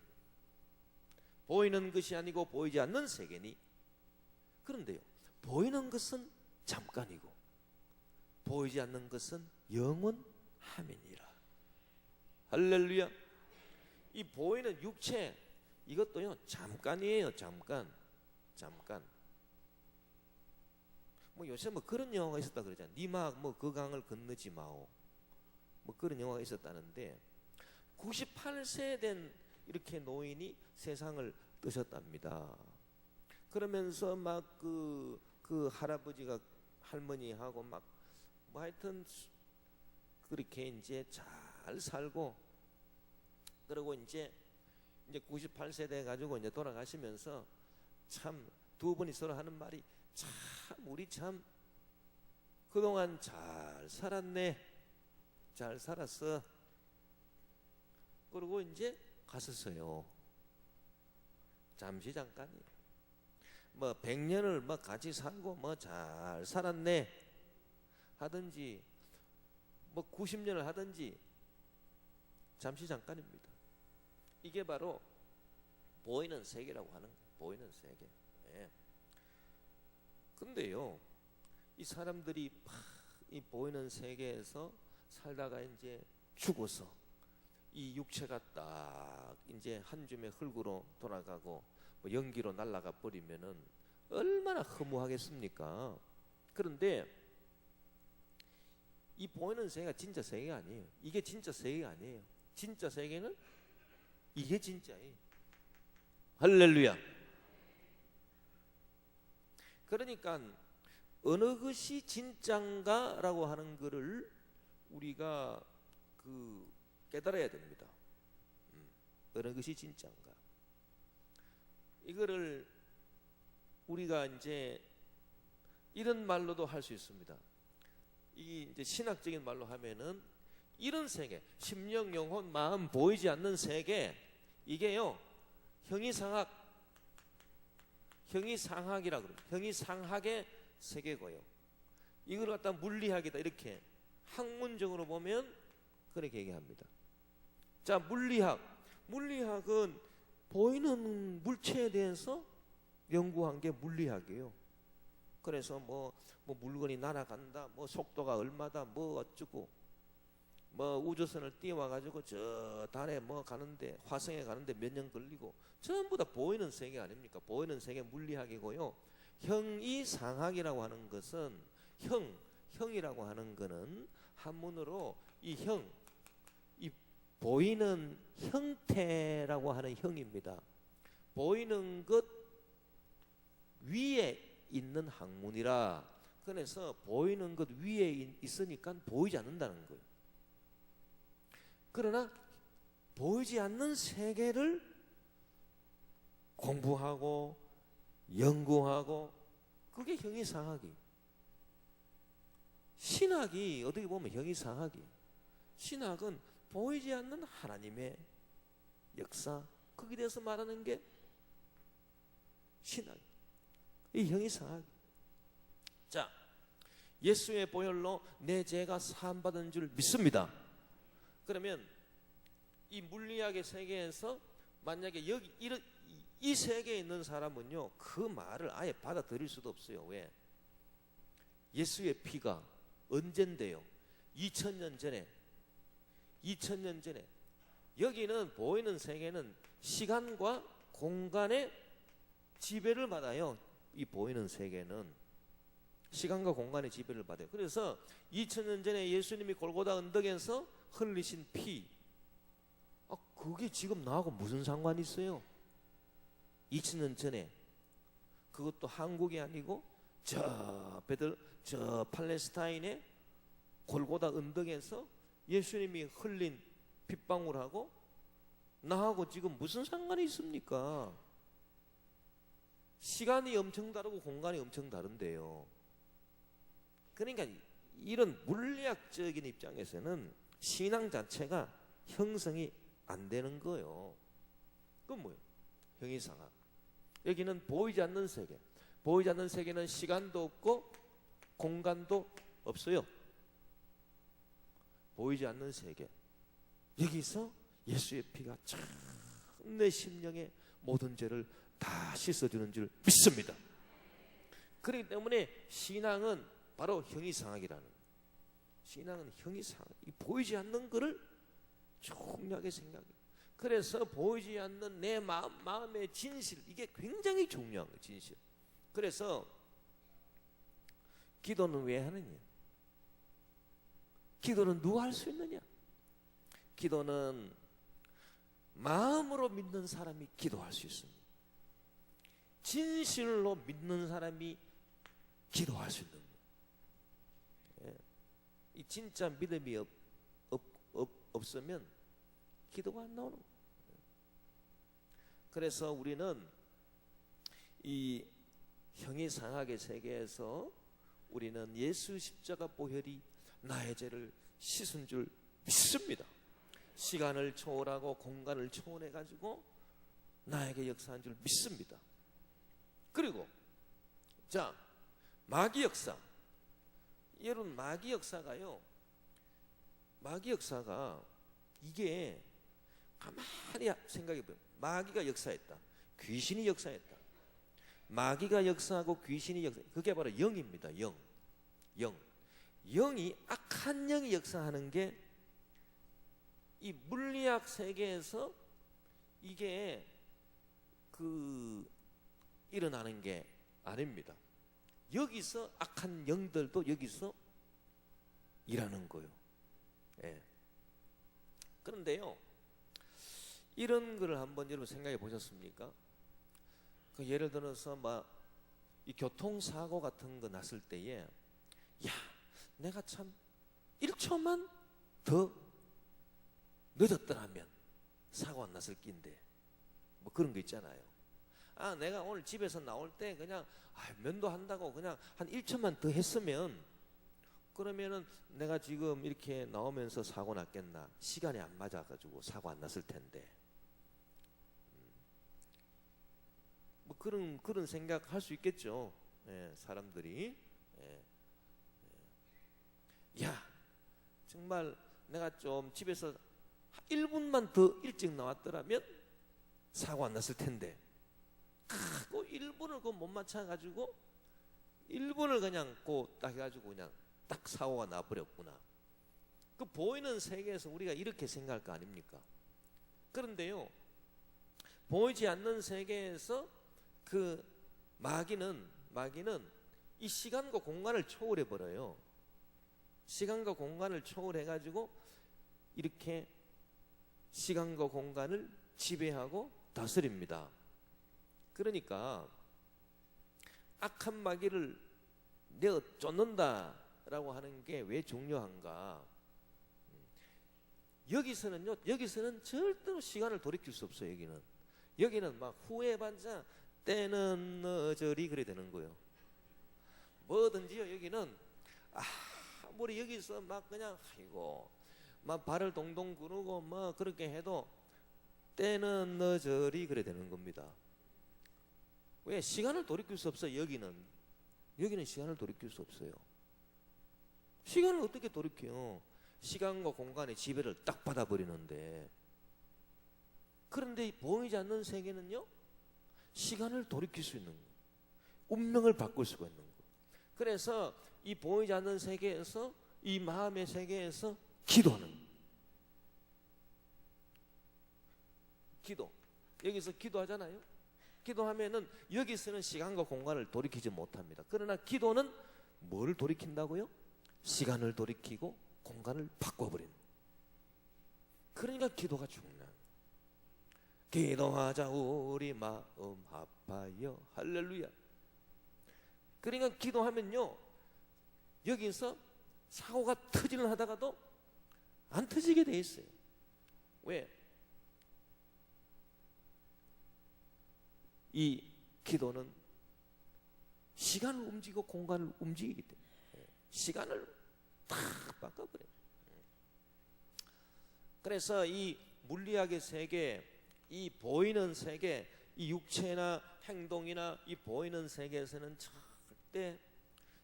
보이는 것이 아니고 보이지 않는 세계니, 그런데요, 보이는 것은 잠깐이고 보이지 않는 것은 영원함이니라. 할렐루야. 이 보이는 육체, 이것도요 잠깐이에요. 잠깐. 요새 그런 영화가 있었다 그러잖아요. 니막 그 강을 건너지 마오. 그런 영화가 있었다는데 98세 된 이렇게 노인이 세상을 뜨셨답니다. 그러면서 그 할아버지가 할머니하고 하여튼 그렇게 이제 잘 살고, 그리고 이제 98세 돼 가지고 이제 돌아가시면서 참 두 분이 서로 하는 말이 참 우리 참 그동안 잘 살았네, 잘 살았어. 그리고 이제 갔었어요. 잠깐이에요. 100년을 같이 살고 잘 살았네 하든지 90년을 하든지 잠시 잠깐입니다. 이게 바로 보이는 세계라고 하는 거예요. 보이는 세계. 예. 근데요, 이 사람들이 이 보이는 세계에서 살다가 이제 죽어서 이 육체가 딱 이제 한 줌의 흙으로 돌아가고 연기로 날아가 버리면은 얼마나 허무하겠습니까? 그런데 이 보이는 세계가 진짜 세계가 아니에요. 이게 진짜 세계가 아니에요. 진짜 세계는 이게 진짜예요. 할렐루야. 그러니까 어느 것이 진짠가라고 하는 것을 우리가 깨달아야 됩니다. 어느 것이 진짠가. 이거를 우리가 이제 이런 말로도 할 수 있습니다. 이 이제 신학적인 말로 하면은 이런 세계, 심령, 영혼, 마음 보이지 않는 세계, 이게요 형이상학이라고 그래요. 형이상학의 세계고요. 이걸 갖다 물리학이다 이렇게 학문적으로 보면 그렇게 얘기합니다. 자, 물리학은 보이는 물체에 대해서 연구한 게 물리학이에요. 그래서 뭐 물건이 날아간다, 뭐 속도가 얼마다, 뭐 어쩌고, 뭐 우주선을 띄워가지고 저 달에 뭐 가는데, 화성에 가는데 몇 년 걸리고, 전부 다 보이는 세계 아닙니까? 보이는 세계 물리학이고요. 형이상학이라고 하는 것은 형이라고 하는 거는 한문으로 이 보이는 형태라고 하는 형입니다. 보이는 것 위에 있는 학문이라, 그래서 보이는 것 위에 있으니까 보이지 않는다는 거예요. 그러나 보이지 않는 세계를 공부하고 연구하고, 그게 형이상학이. 신학이 어떻게 보면 형이상학이. 신학은 보이지 않는 하나님의 역사, 거기에 대해서 말하는 게 신학. 이 형이상학. 자, 예수의 보혈로 내 죄가 사함받은 줄 믿습니다. 그러면 이 물리학의 세계에서 만약에 여기 이 세계에 있는 사람은요, 그 말을 아예 받아들일 수도 없어요. 왜? 예수의 피가 언젠데요? 2000년 전에. 여기는 보이는 세계는 시간과 공간의 지배를 받아요. 이 보이는 세계는 시간과 공간의 지배를 받아요. 그래서 2000년 전에 예수님이 골고다 언덕에서 흘리신 피, 그게 지금 나하고 무슨 상관이 있어요? 2000년 전에, 그것도 한국이 아니고 저 팔레스타인의 골고다 언덕에서 예수님이 흘린 핏방울하고 나하고 지금 무슨 상관이 있습니까? 시간이 엄청 다르고 공간이 엄청 다른데요. 그러니까 이런 물리학적인 입장에서는 신앙 자체가 형성이 안 되는 거예요. 그건 뭐예요? 형이상학. 여기는 보이지 않는 세계. 보이지 않는 세계는 시간도 없고 공간도 없어요. 보이지 않는 세계. 여기서 예수의 피가 참 내 심령의 모든 죄를 다 씻어주는 줄 믿습니다. 그렇기 때문에 신앙은 바로 형이상학이라는, 신앙은 형이상학, 이 보이지 않는 것을 중요하게 생각해요. 그래서 보이지 않는 내 마음의 진실, 이게 굉장히 중요한 거예요. 진실. 그래서 기도는 왜 하느냐? 기도는 누가 할 수 있느냐? 기도는 마음으로 믿는 사람이 기도할 수 있습니다. 진실로 믿는 사람이 기도할 수 있는 거예요. 이 진짜 믿음이 없으면 기도가 안 나오는 거예요. 그래서 우리는 이 형이상학의 세계에서 우리는 예수 십자가 보혈이 나의 죄를 씻은 줄 믿습니다. 시간을 초월하고 공간을 초월해 가지고 나에게 역사한 줄 믿습니다. 그리고 자, 마귀 역사. 여러분, 마귀 역사가요, 마귀 역사가 이게 가만히 생각해 보면, 마귀가 역사했다, 귀신이 역사했다. 마귀가 역사하고 귀신이 역사, 그게 바로 영입니다. 영이, 악한 영이 역사하는 게 이 물리학 세계에서 이게 일어나는 게 아닙니다. 여기서 악한 영들도 여기서 일하는 거예요. 예. 그런데요, 이런 거를 한번 여러분 생각해 보셨습니까? 예를 들어서 이 교통사고 같은 거 났을 때에, 야, 내가 참 1초만 더 늦었더라면 사고 안 났을 낀데, 뭐 그런 거 있잖아요. 내가 오늘 집에서 나올 때 그냥 면도한다고 그냥 한 1초만 더 했으면, 그러면은 내가 지금 이렇게 나오면서 사고 났겠나? 시간이 안 맞아가지고 사고 안 났을 텐데. 뭐 그런 생각 할 수 있겠죠. 예, 사람들이. 야, 정말 내가 좀 집에서 1분만 더 일찍 나왔더라면 사고 안 났을 텐데. 그 1분을 그 못 맞춰가지고 1분을 그냥 딱 해가지고 그냥 딱 사고가 나버렸구나. 그 보이는 세계에서 우리가 이렇게 생각할 거 아닙니까? 그런데요, 보이지 않는 세계에서 그 마귀는 이 시간과 공간을 초월해 버려요. 시간과 공간을 초월해 가지고 이렇게 시간과 공간을 지배하고 다스립니다. 그러니까 악한 마귀를 내어 쫓는다라고 하는 게 왜 중요한가? 여기서는 절대로 시간을 돌이킬 수 없어요. 여기는 막 후회반자 때는 너저리 그래 되는 거예요. 뭐든지요. 여기는 아무리 여기서 막 그냥 아이고 막 발을 동동 구르고 뭐 그렇게 해도 때는 너저리 그래 되는 겁니다. 왜? 시간을 돌이킬 수 없어요. 여기는 시간을 돌이킬 수 없어요. 시간을 어떻게 돌이켜요? 시간과 공간의 지배를 딱 받아버리는데. 그런데 보이지 않는 세계는요, 시간을 돌이킬 수 있는 거예요. 운명을 바꿀 수가 있는 거예요. 그래서 이 보이지 않는 세계에서, 이 마음의 세계에서 기도하는 거예요. 기도. 여기서 기도하잖아요. 기도하면은 여기서는 시간과 공간을 돌이키지 못합니다. 그러나 기도는 뭘 돌이킨다고요? 시간을 돌이키고 공간을 바꿔버리는. 그러니까 기도가 중요한. 기도하자 우리 마음 아파요. 할렐루야. 그러니까 기도하면요, 여기서 사고가 터지려 하다가도 안 터지게 돼 있어요. 왜? 이 기도는 시간을 움직이고 공간을 움직이기 때문에 시간을 다 바꿔버려요. 그래서 이 물리학의 세계, 이 보이는 세계, 이 육체나 행동이나 이 보이는 세계에서는 절대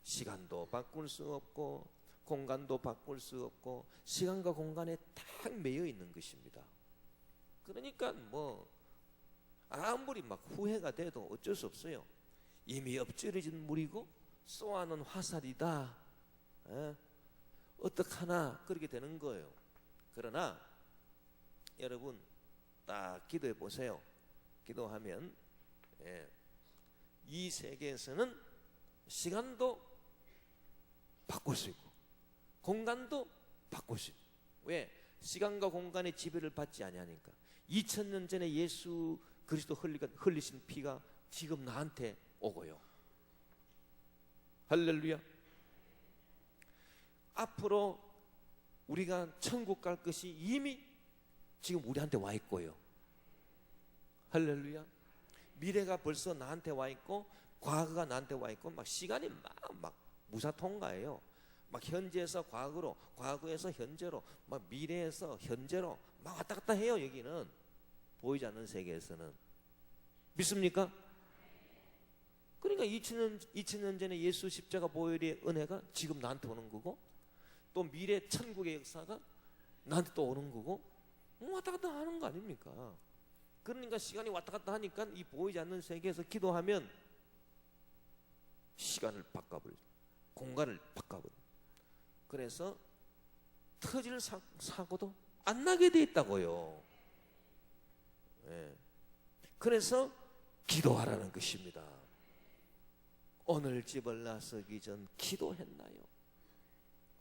시간도 바꿀 수 없고 공간도 바꿀 수 없고 시간과 공간에 딱 매여 있는 것입니다. 그러니까 뭐 아무리 막 후회가 돼도 어쩔 수 없어요. 이미 엎질러진 물이고 쏘아놓은 화살이다. 어떡하나 그렇게 되는 거예요. 그러나 여러분 딱 기도해 보세요. 기도하면 이 세계에서는 시간도 바꿀 수 있고 공간도 바꿀 수 있고. 왜? 시간과 공간의 지배를 받지 아니하니까. 2000년 전에 예수 그리스도 흘리신 피가 지금 나한테 오고요. 할렐루야. 앞으로 우리가 천국 갈 것이 이미 지금 우리한테 와 있고요. 할렐루야. 미래가 벌써 나한테 와 있고 과거가 나한테 와 있고 막 시간이 막 무사통과예요. 막 현재에서 과거로, 과거에서 현재로, 막 미래에서 현재로 막 왔다 갔다 해요. 여기는 보이지 않는 세계에서는. 믿습니까? 그러니까 2000년 전에 예수 십자가 보혈의 은혜가 지금 나한테 오는 거고, 또 미래 천국의 역사가 나한테 또 오는 거고, 왔다 갔다 하는 거 아닙니까? 그러니까 시간이 왔다 갔다 하니까 이 보이지 않는 세계에서 기도하면 시간을 바꿔버려요. 공간을 바꿔버려요. 그래서 터질 사고도 안 나게 돼 있다고요. 그래서 기도하라는 것입니다. 오늘 집을 나서기 전 기도했나요?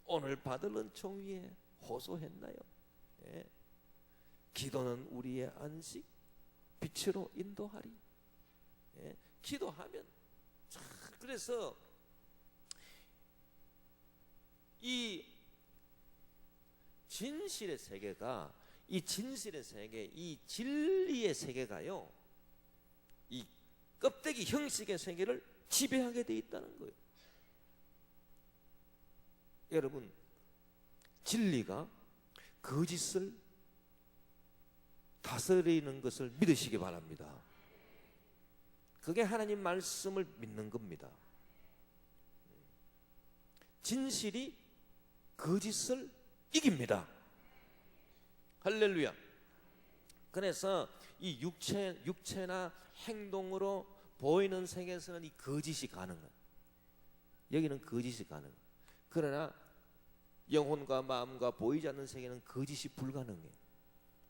오늘 받을 은총 위에 호소했나요? 기도는 우리의 안식, 빛으로 인도하리. 기도하면. 그래서 이 진실의 세계가, 이 진실의 세계, 이 진리의 세계가요, 이 껍데기 형식의 세계를 지배하게 돼 있다는 거예요. 여러분, 진리가 거짓을 다스리는 것을 믿으시기 바랍니다. 그게 하나님 말씀을 믿는 겁니다. 진실이 거짓을 이깁니다. 할렐루야. 그래서 이 육체나 행동으로 보이는 세계에서는 이 거짓이 가능해. 여기는 거짓이 가능해. 그러나 영혼과 마음과 보이지 않는 세계는 거짓이 불가능해.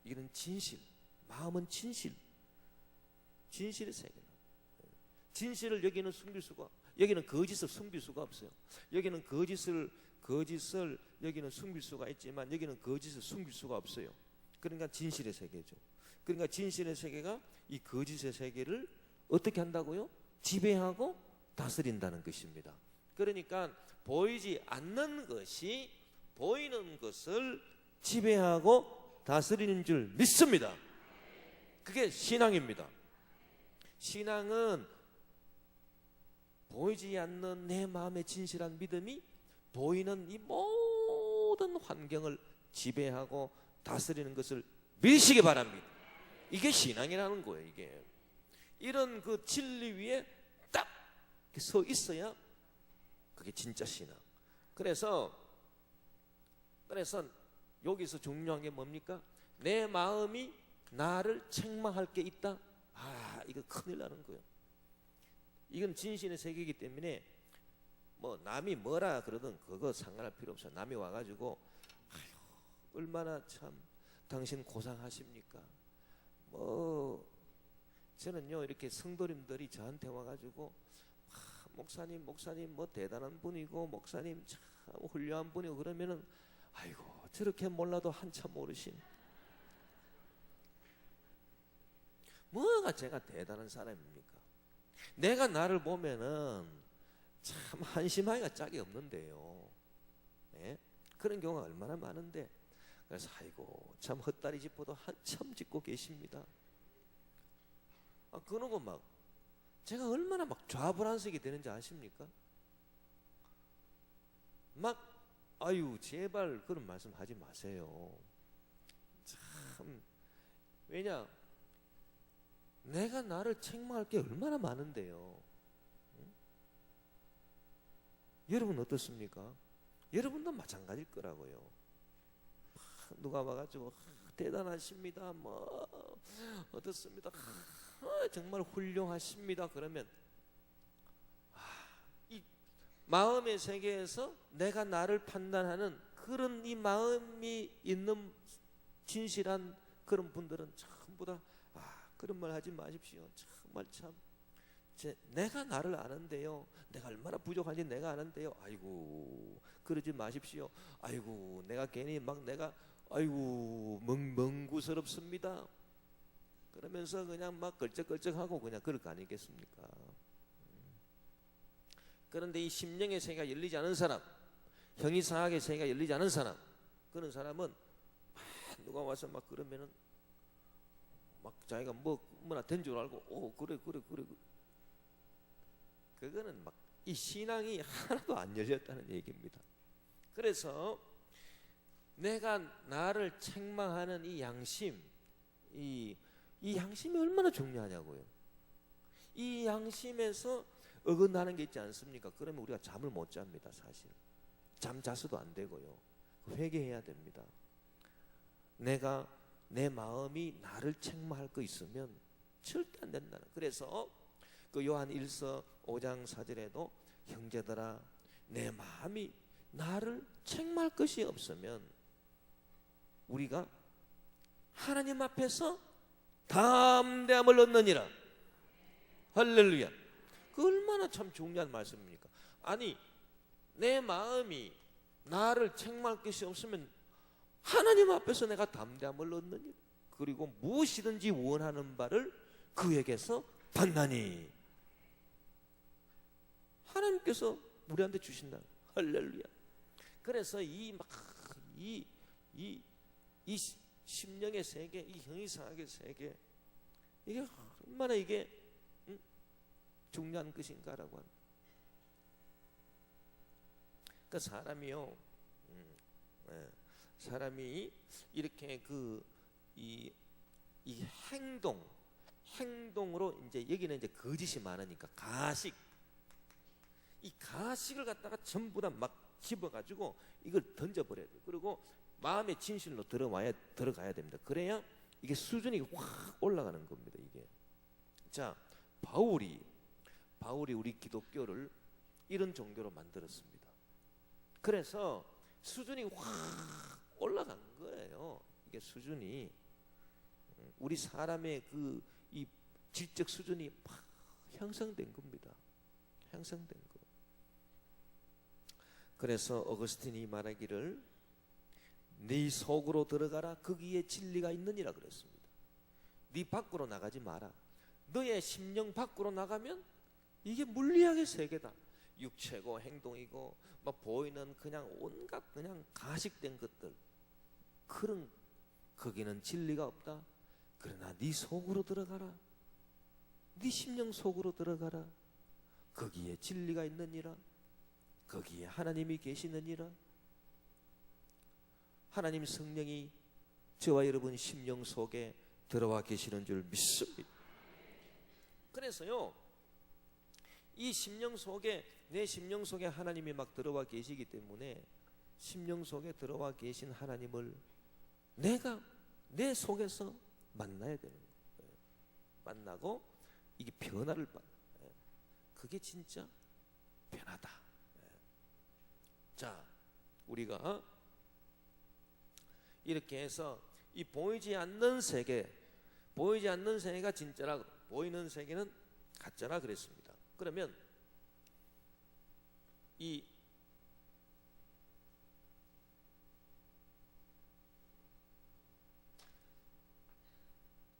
이거는 진실, 마음은 진실, 진실의 세계다. 진실을 여기는 숨길 수가, 여기는 거짓을 숨길 수가 없어요. 여기는 거짓을 여기는 숨길 수가 있지만 여기는 거짓을 숨길 수가 없어요. 그러니까 진실의 세계죠. 그러니까 진실의 세계가 이 거짓의 세계를 어떻게 한다고요? 지배하고 다스린다는 것입니다. 그러니까 보이지 않는 것이 보이는 것을 지배하고 다스리는 줄 믿습니다. 그게 신앙입니다. 신앙은 보이지 않는 내 마음의 진실한 믿음이 보이는 이 모든 환경을 지배하고 다스리는 것을 믿으시기 바랍니다. 이게 신앙이라는 거예요. 이게 이런 그 진리 위에 딱 서 있어야 그게 진짜 신앙. 그래서 여기서 중요한 게 뭡니까? 내 마음이 나를 책망할 게 있다. 아, 이거 큰일 나는 거예요. 이건 진실의 세계이기 때문에 뭐 남이 뭐라 그러든 그거 상관할 필요 없어요. 남이 와가지고 아휴, 얼마나 참 당신 고상하십니까? 뭐 저는요 이렇게 성도님들이 저한테 와가지고 목사님 뭐 대단한 분이고 목사님 참 훌륭한 분이고 그러면은 아이고 저렇게 몰라도 한참 모르신 뭐가 제가 대단한 사람입니까? 내가 나를 보면은 참 한심하기가 짝이 없는데요. 예? 그런 경우가 얼마나 많은데 그래서 아이고 참 헛다리 짚어도 한참 짚고 계십니다. 그러고 막 제가 얼마나 막 좌불안석이 되는지 아십니까? 막 아유 제발 그런 말씀 하지 마세요. 참 왜냐 내가 나를 책망할 게 얼마나 많은데요. 응? 여러분 어떻습니까? 여러분도 마찬가지일 거라고요. 누가 와가지고 대단하십니다. 뭐 어떻습니다. 정말 훌륭하십니다. 그러면 이 마음의 세계에서 내가 나를 판단하는 그런 이 마음이 있는 진실한 그런 분들은 전부 다 그런 말 하지 마십시오. 정말 참 내가 나를 아는데요. 내가 얼마나 부족한지 내가 아는데요. 아이고 그러지 마십시오. 아이고 내가 괜히 막 내가 아이고 멍구스럽습니다. 그러면서 그냥 막 걸쩍걸쩍하고 그냥 그럴 거 아니겠습니까? 그런데 이 심령의 세계가 열리지 않은 사람, 형이상학의 세계가 열리지 않은 사람, 그런 사람은 누가 와서 막 그러면은 막 자기가 뭐나 된 줄 알고 그래 그거는 막 이 신앙이 하나도 안 열렸다는 얘기입니다. 그래서 내가 나를 책망하는 이 양심, 이 양심이 얼마나 중요하냐고요. 이 양심에서 어긋나는 게 있지 않습니까? 그러면 우리가 잠을 못 잡니다. 사실 잠 자서도 안 되고요. 회개해야 됩니다. 내가 내 마음이 나를 책망할 거 있으면 절대 안 된다는. 그래서 그 요한 1서 5장 4절에도 형제들아 내 마음이 나를 책망할 것이 없으면 우리가 하나님 앞에서 담대함을 얻느니라. 할렐루야. 그 얼마나 참 중요한 말씀입니까? 아니 내 마음이 나를 책망할 것이 없으면 하나님 앞에서 내가 담대함을 얻느니라. 그리고 무엇이든지 원하는 바를 그에게서 받나니. 하나님께서 우리한테 주신다. 할렐루야. 그래서 이 심령의 세계, 이 형이상학의 세계, 이게 얼마나 이게 중요한 것인가라고 하는. 그러니까 사람이 이렇게 이 행동으로 이제 여기는 이제 거짓이 많으니까 이 가식을 갖다가 전부 다 막 집어가지고 이걸 던져버려야 돼요. 그리고 마음의 진실로 들어가야 됩니다. 그래야 이게 수준이 확 올라가는 겁니다. 이게. 자, 바울이 우리 기독교를 이런 종교로 만들었습니다. 그래서 수준이 확 올라간 거예요. 이게 수준이 우리 사람의 그 이 질적 수준이 막 향상된 겁니다. 향상된 거. 그래서 어거스틴이 말하기를 네 속으로 들어가라 거기에 진리가 있느니라 그랬습니다. 네 밖으로 나가지 마라. 너의 심령 밖으로 나가면 이게 물리학의 세계다. 육체고 행동이고 막 보이는 그냥 온갖 그냥 가식된 것들, 그런 거기는 진리가 없다. 그러나 네 속으로 들어가라. 네 심령 속으로 들어가라. 거기에 진리가 있느니라. 거기에 하나님이 계시느니라. 하나님 성령이 저와 여러분 심령 속에 들어와 계시는 줄 믿습니다. 그래서요, 이 심령 속에, 내 심령 속에 하나님이 막 들어와 계시기 때문에 심령 속에 들어와 계신 하나님을 내가 내 속에서 만나야 되는 거예요. 만나고 이게 변화를 받는 거예요. 그게 진짜 변화다. 자, 우리가 이렇게 해서 이 보이지 않는 세계, 보이지 않는 세계가 진짜라, 보이는 세계는 가짜라 그랬습니다. 그러면 이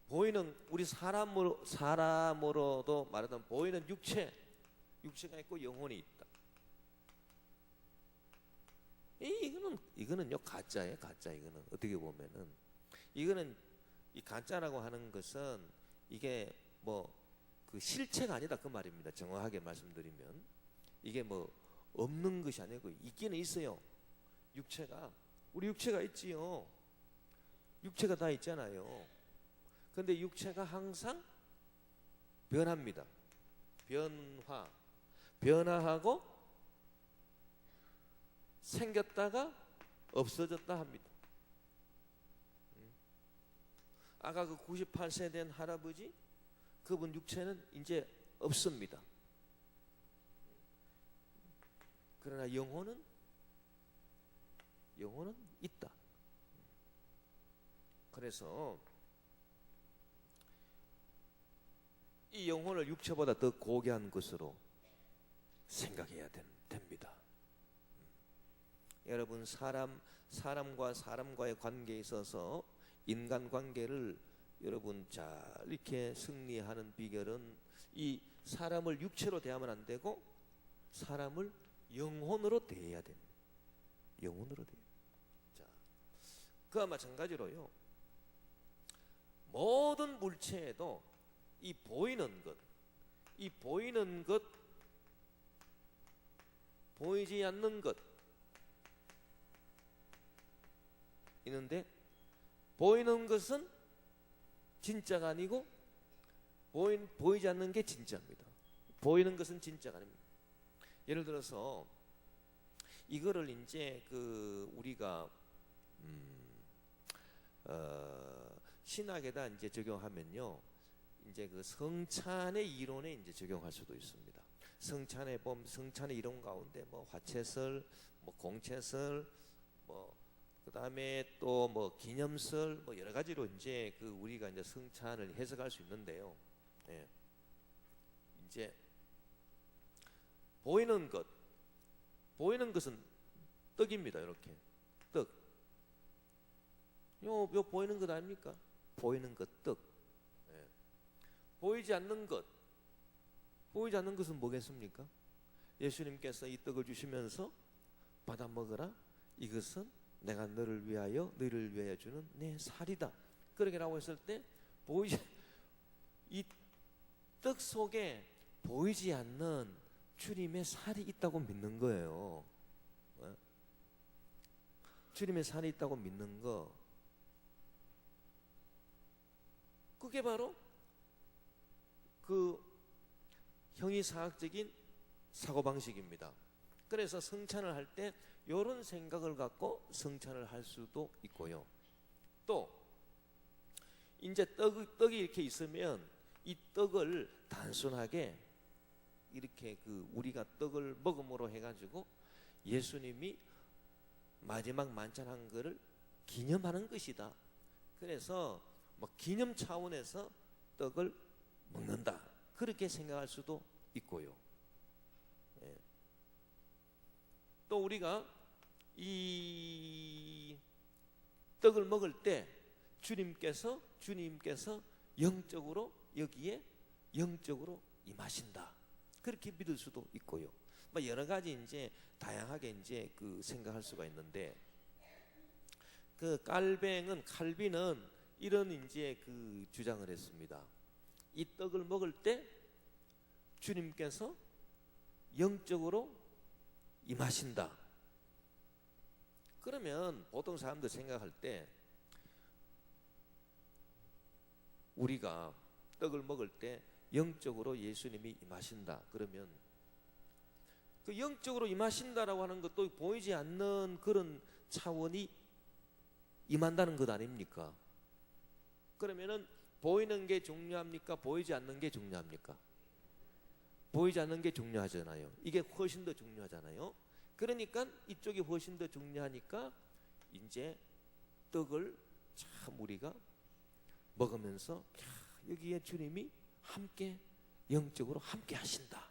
보이는 우리 사람으로도 말하던 보이는 육체가 있고 영혼이 있다. 이거는요 가짜예요, 가짜. 이거는 어떻게 보면은 이거는 이 가짜라고 하는 것은 이게 뭐 그 실체가 아니다 그 말입니다. 정확하게 말씀드리면 이게 뭐 없는 것이 아니고 있기는 있어요. 우리 육체가 있지요. 육체가 다 있잖아요. 근데 육체가 항상 변합니다. 변화하고 생겼다가 없어졌다 합니다. 아까 그 98세 된 할아버지, 그분 육체는 이제 없습니다. 그러나 영혼은 있다. 그래서 이 영혼을 육체보다 더 고귀한 것으로 생각해야 됩니다. 여러분, 사람과 사람과의 관계에 있어서 인간관계를 여러분 잘 이렇게 승리하는 비결은 이 사람을 육체로 대하면 안 되고 사람을 영혼으로 대해야 됩니다. 영혼으로 대해야 됩니다. 자, 그와 마찬가지로요, 모든 물체에도 이 보이는 것, 보이지 않는 것 있는데, 보이는 것은 진짜가 아니고 보이지 않는 게 진짜입니다. 보이는 것은 진짜가 아닙니다. 예를 들어서 이거를 이제 그 우리가 신학에다 이제 적용하면요, 이제 그 성찬의 이론에 이제 적용할 수도 있습니다. 성찬의 이론 가운데 뭐 화채설, 뭐 공채설, 뭐 그다음에 또 뭐 기념설, 뭐 여러 가지로 이제 그 우리가 이제 성찬을 해석할 수 있는데요. 예. 이제 보이는 것은 떡입니다. 이렇게 떡. 요 보이는 것 아닙니까? 보이는 것 떡. 예. 보이지 않는 것은 뭐겠습니까? 예수님께서 이 떡을 주시면서 받아 먹어라. 이것은 내가 너희를 위하여 주는 내 살이다. 그렇게라고 했을 때 이 떡 속에 보이지 않는 주님의 살이 있다고 믿는 거예요. 주님의 살이 있다고 믿는 거, 그게 바로 그 형이사학적인 사고방식입니다. 그래서 성찬을 할 때 이런 생각을 갖고 성찬을 할 수도 있고요. 또 이제 떡이 이렇게 있으면 이 떡을 단순하게 이렇게 그 우리가 떡을 먹음으로 해가지고 예수님이 마지막 만찬한 거를 기념하는 것이다. 그래서 뭐 기념 차원에서 떡을 먹는다. 그렇게 생각할 수도 있고요. 예. 또 우리가 이 떡을 먹을 때 주님께서 영적으로 여기에 영적으로 임하신다. 그렇게 믿을 수도 있고요. 뭐 여러 가지 이제 다양하게 이제 그 생각할 수가 있는데, 그 칼빈은 이런 이제 그 주장을 했습니다. 이 떡을 먹을 때 주님께서 영적으로 임하신다. 그러면 보통 사람들 생각할 때 우리가 떡을 먹을 때 영적으로 예수님이 임하신다. 그러면 그 영적으로 임하신다라고 하는 것도 보이지 않는 그런 차원이 임한다는 것 아닙니까? 그러면은 보이는 게 중요합니까? 보이지 않는 게 중요합니까? 보이지 않는 게 중요하잖아요. 이게 훨씬 더 중요하잖아요. 그러니까 이쪽이 훨씬 더 중요하니까 이제 떡을 참 우리가 먹으면서 여기에 주님이 함께 영적으로 함께 하신다.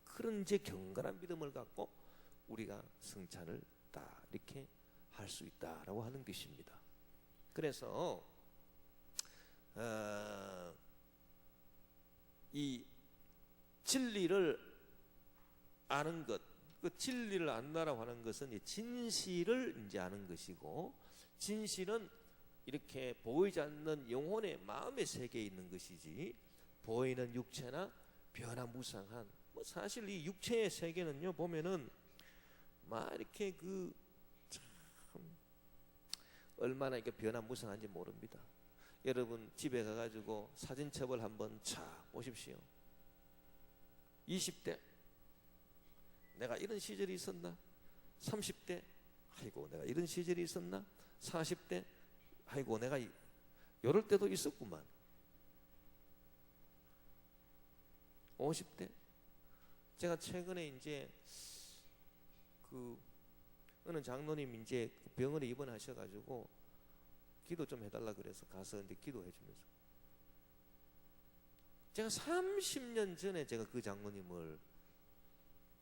그런 이제 경건한 믿음을 갖고 우리가 성찬을 딱 이렇게 할 수 있다라고 하는 것입니다. 그래서 이 진리를 아는 것, 그 진리를 안다라고 하는 것은 진실을 이제 아는 것이고, 진실은 이렇게 보이지 않는 영혼의 마음의 세계에 있는 것이지 보이는 육체나 변화무쌍한 뭐 사실 이 육체의 세계는요 보면은 막 이렇게 그 참 얼마나 이렇게 변화무쌍한지 모릅니다. 여러분 집에 가가지고 사진첩을 한번 쫙 보십시오. 20대 내가 이런 시절이 있었나? 30대 아이고 내가 이런 시절이 있었나? 40대 아이고 내가 이럴 때도 있었구만. 50대 제가 최근에 이제 그 어느 장로님 이제 병원에 입원하셔가지고 기도 좀 해달라 그래서 가서 이제 기도해 주면서 제가 30년 전에 제가 그 장로님을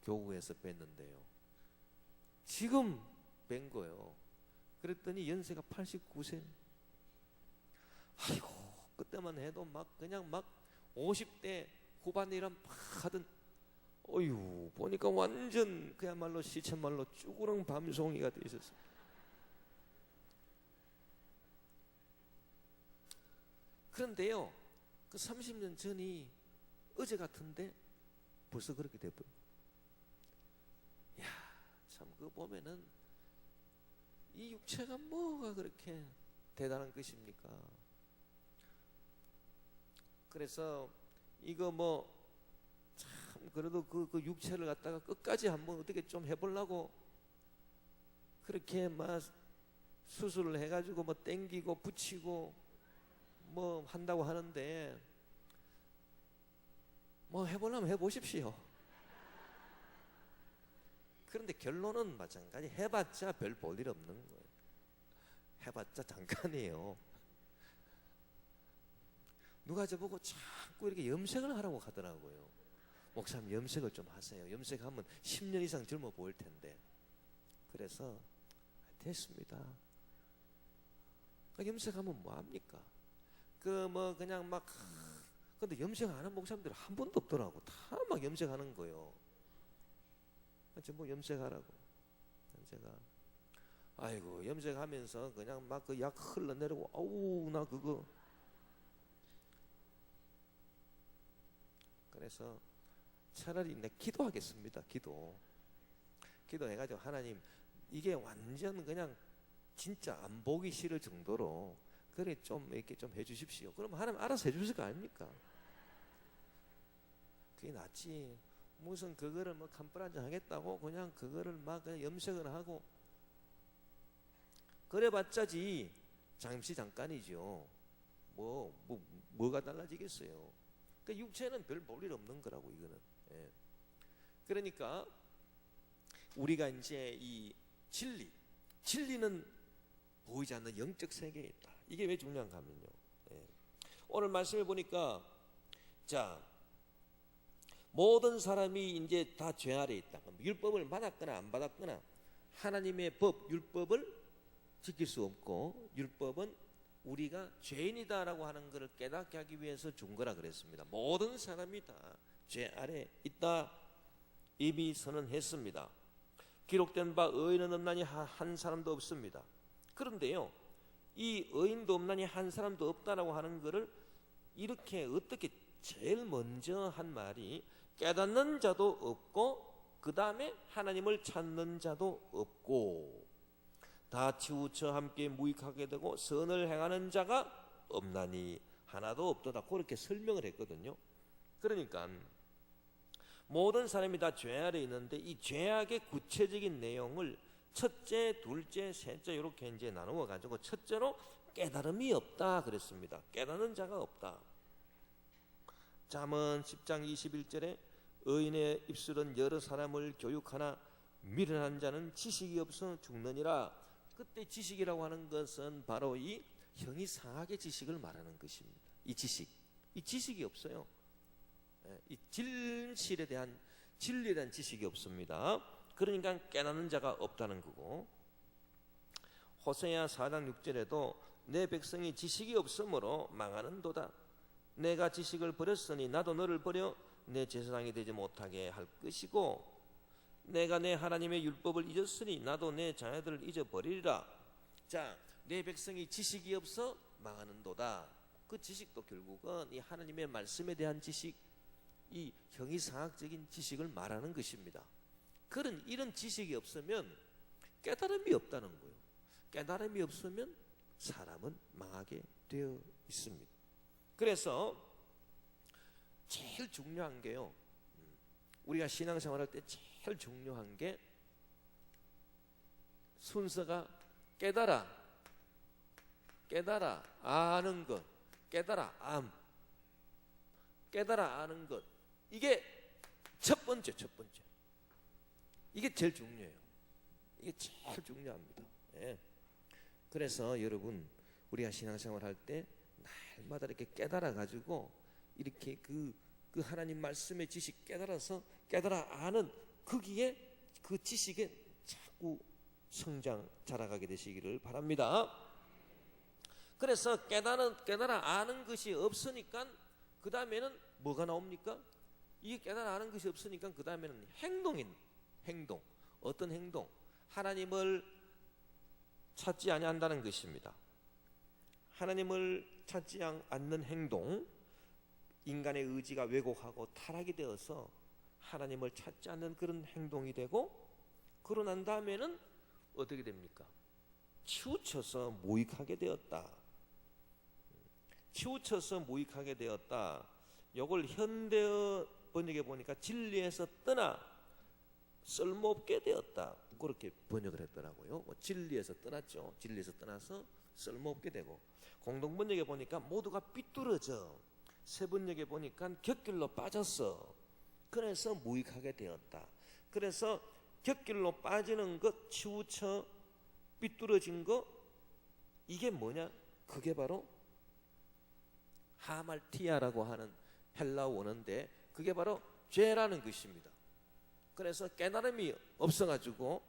교구에서 뵀는데요. 지금 뵌 거예요. 그랬더니 연세가 89세. 아이고 그때만 해도 막 그냥 막 50대 후반이란 막 하던 어휴 보니까 완전 그야말로 시체말로 쭈그렁 밤송이가 돼 있었어요. 그런데요 그 30년 전이 어제 같은데 벌써 그렇게 돼버려. 야 참 그거 보면은 이 육체가 뭐가 그렇게 대단한 것입니까? 그래서 이거 뭐 참 그래도 그 육체를 갖다가 끝까지 한번 어떻게 좀 해보려고 그렇게 막 수술을 해가지고 뭐 땡기고 붙이고 뭐 한다고 하는데 뭐 해보려면 해보십시오. 그런데 결론은 마찬가지. 해봤자 별 볼 일 없는 거예요. 해봤자 잠깐이에요. 누가 저보고 자꾸 이렇게 염색을 하라고 하더라고요. 목사님 염색을 좀 하세요. 염색하면 10년 이상 젊어 보일 텐데. 그래서 됐습니다. 염색하면 뭐합니까? 그 뭐 그냥 막 근데 염색 안 하는 목사님들 한 번도 없더라고. 다 막 염색하는 거예요. 뭐 염색하라고. 제가 아이고 염색하면서 그냥 막 그 약 흘러내리고 아우 나 그거. 그래서 차라리 내 기도하겠습니다. 기도해가지고 하나님 이게 완전 그냥 진짜 안 보기 싫을 정도로 그래 좀 이렇게 좀 해주십시오. 그럼 하나님 알아서 해주실 거 아닙니까? 그게 낫지. 무슨 그거를 뭐 간불안정 하겠다고 그냥 그거를 막 그냥 염색을 하고 그래봤자지 잠시 잠깐이죠. 뭐가 달라지겠어요? 그 육체는 별 볼 일 없는 거라고 이거는. 예. 그러니까 우리가 이제 이 진리는 보이지 않는 영적 세계에 있다. 이게 왜 중요한가 하면요. 예. 오늘 말씀을 보니까 자 모든 사람이 이제 다 죄 아래 있다. 율법을 받았거나 안 받았거나 하나님의 법, 율법을 지킬 수 없고 율법은 우리가 죄인이다라고 하는 것을 깨닫게 하기 위해서 준 거라 그랬습니다. 모든 사람이 다 죄 아래 있다 이미 선언했습니다. 기록된 바 의인은 없나니 한 사람도 없습니다. 그런데요, 이 의인도 없나니 한 사람도 없다라고 하는 것을 이렇게 어떻게 제일 먼저 한 말이 깨닫는 자도 없고 그 다음에 하나님을 찾는 자도 없고 다 치우쳐 함께 무익하게 되고 선을 행하는 자가 없나니 하나도 없도다. 그렇게 설명을 했거든요. 그러니까 모든 사람이 다 죄 아래 있는데 이 죄악의 구체적인 내용을 첫째, 둘째, 셋째 이렇게 이제 나누어 가지고 첫째로 깨달음이 없다 그랬습니다. 깨닫는 자가 없다. 잠언 10장 21절에 의인의 입술은 여러 사람을 교육하나 미련한 자는 지식이 없어 죽느니라. 그때 지식이라고 하는 것은 바로 이 형이상학의 지식을 말하는 것입니다. 이 지식이 없어요. 이 진실에 대한 진리에 대한 지식이 없습니다. 그러니까 깨닫는 자가 없다는 거고, 호세아 4장 6절에도 내 백성이 지식이 없으므로 망하는도다. 내가 지식을 버렸으니 나도 너를 버려 내 제사장이 되지 못하게 할 것이고 내가 내 하나님의 율법을 잊었으니 나도 내 자녀들을 잊어버리리라. 자, 내 백성이 지식이 없어 망하는도다. 그 지식도 결국은 이 하나님의 말씀에 대한 지식, 이 형이상학적인 지식을 말하는 것입니다. 이런 지식이 없으면 깨달음이 없다는 거예요. 깨달음이 없으면 사람은 망하게 되어 있습니다. 그래서 제일 중요한 게요, 우리가 신앙생활할 때 제일 중요한 게 순서가 깨달아 아는 것, 깨달아 아는 것, 이게 첫 번째 이게 제일 중요해요. 이게 제일 중요합니다. 예. 그래서 여러분 우리가 신앙생활 할 때 날마다 이렇게 깨달아 가지고 이렇게 그 하나님 말씀의 지식 깨달아 아는 거기에 그 지식에 자꾸 성장 자라가게 되시기를 바랍니다. 그래서 깨달아 아는 것이 없으니까 그 다음에는 뭐가 나옵니까? 이게 깨달아 아는 것이 없으니까 그 다음에는 행동. 어떤 행동? 하나님을 찾지 아니한다는 것입니다. 하나님을 찾지 않는 행동, 인간의 의지가 왜곡하고 타락이 되어서 하나님을 찾지 않는 그런 행동이 되고, 그러고 난 다음에는 어떻게 됩니까? 치우쳐서 무익하게 되었다. 이걸 현대어 번역해 보니까 진리에서 떠나 쓸모없게 되었다. 그렇게 번역을 했더라고요. 진리에서 떠났죠. 진리에서 떠나서 쓸모없게 되고, 공동 번역에 보니까 모두가 삐뚤어져. 세 번역에 보니까 곁길로 빠졌어. 그래서 무익하게 되었다. 그래서 곁길로 빠지는 것, 치우쳐 삐뚤어진 것, 이게 뭐냐? 그게 바로 하말티아라고 하는 헬라어 원어인데 그게 바로 죄라는 것입니다. 그래서 깨달음이 없어가지고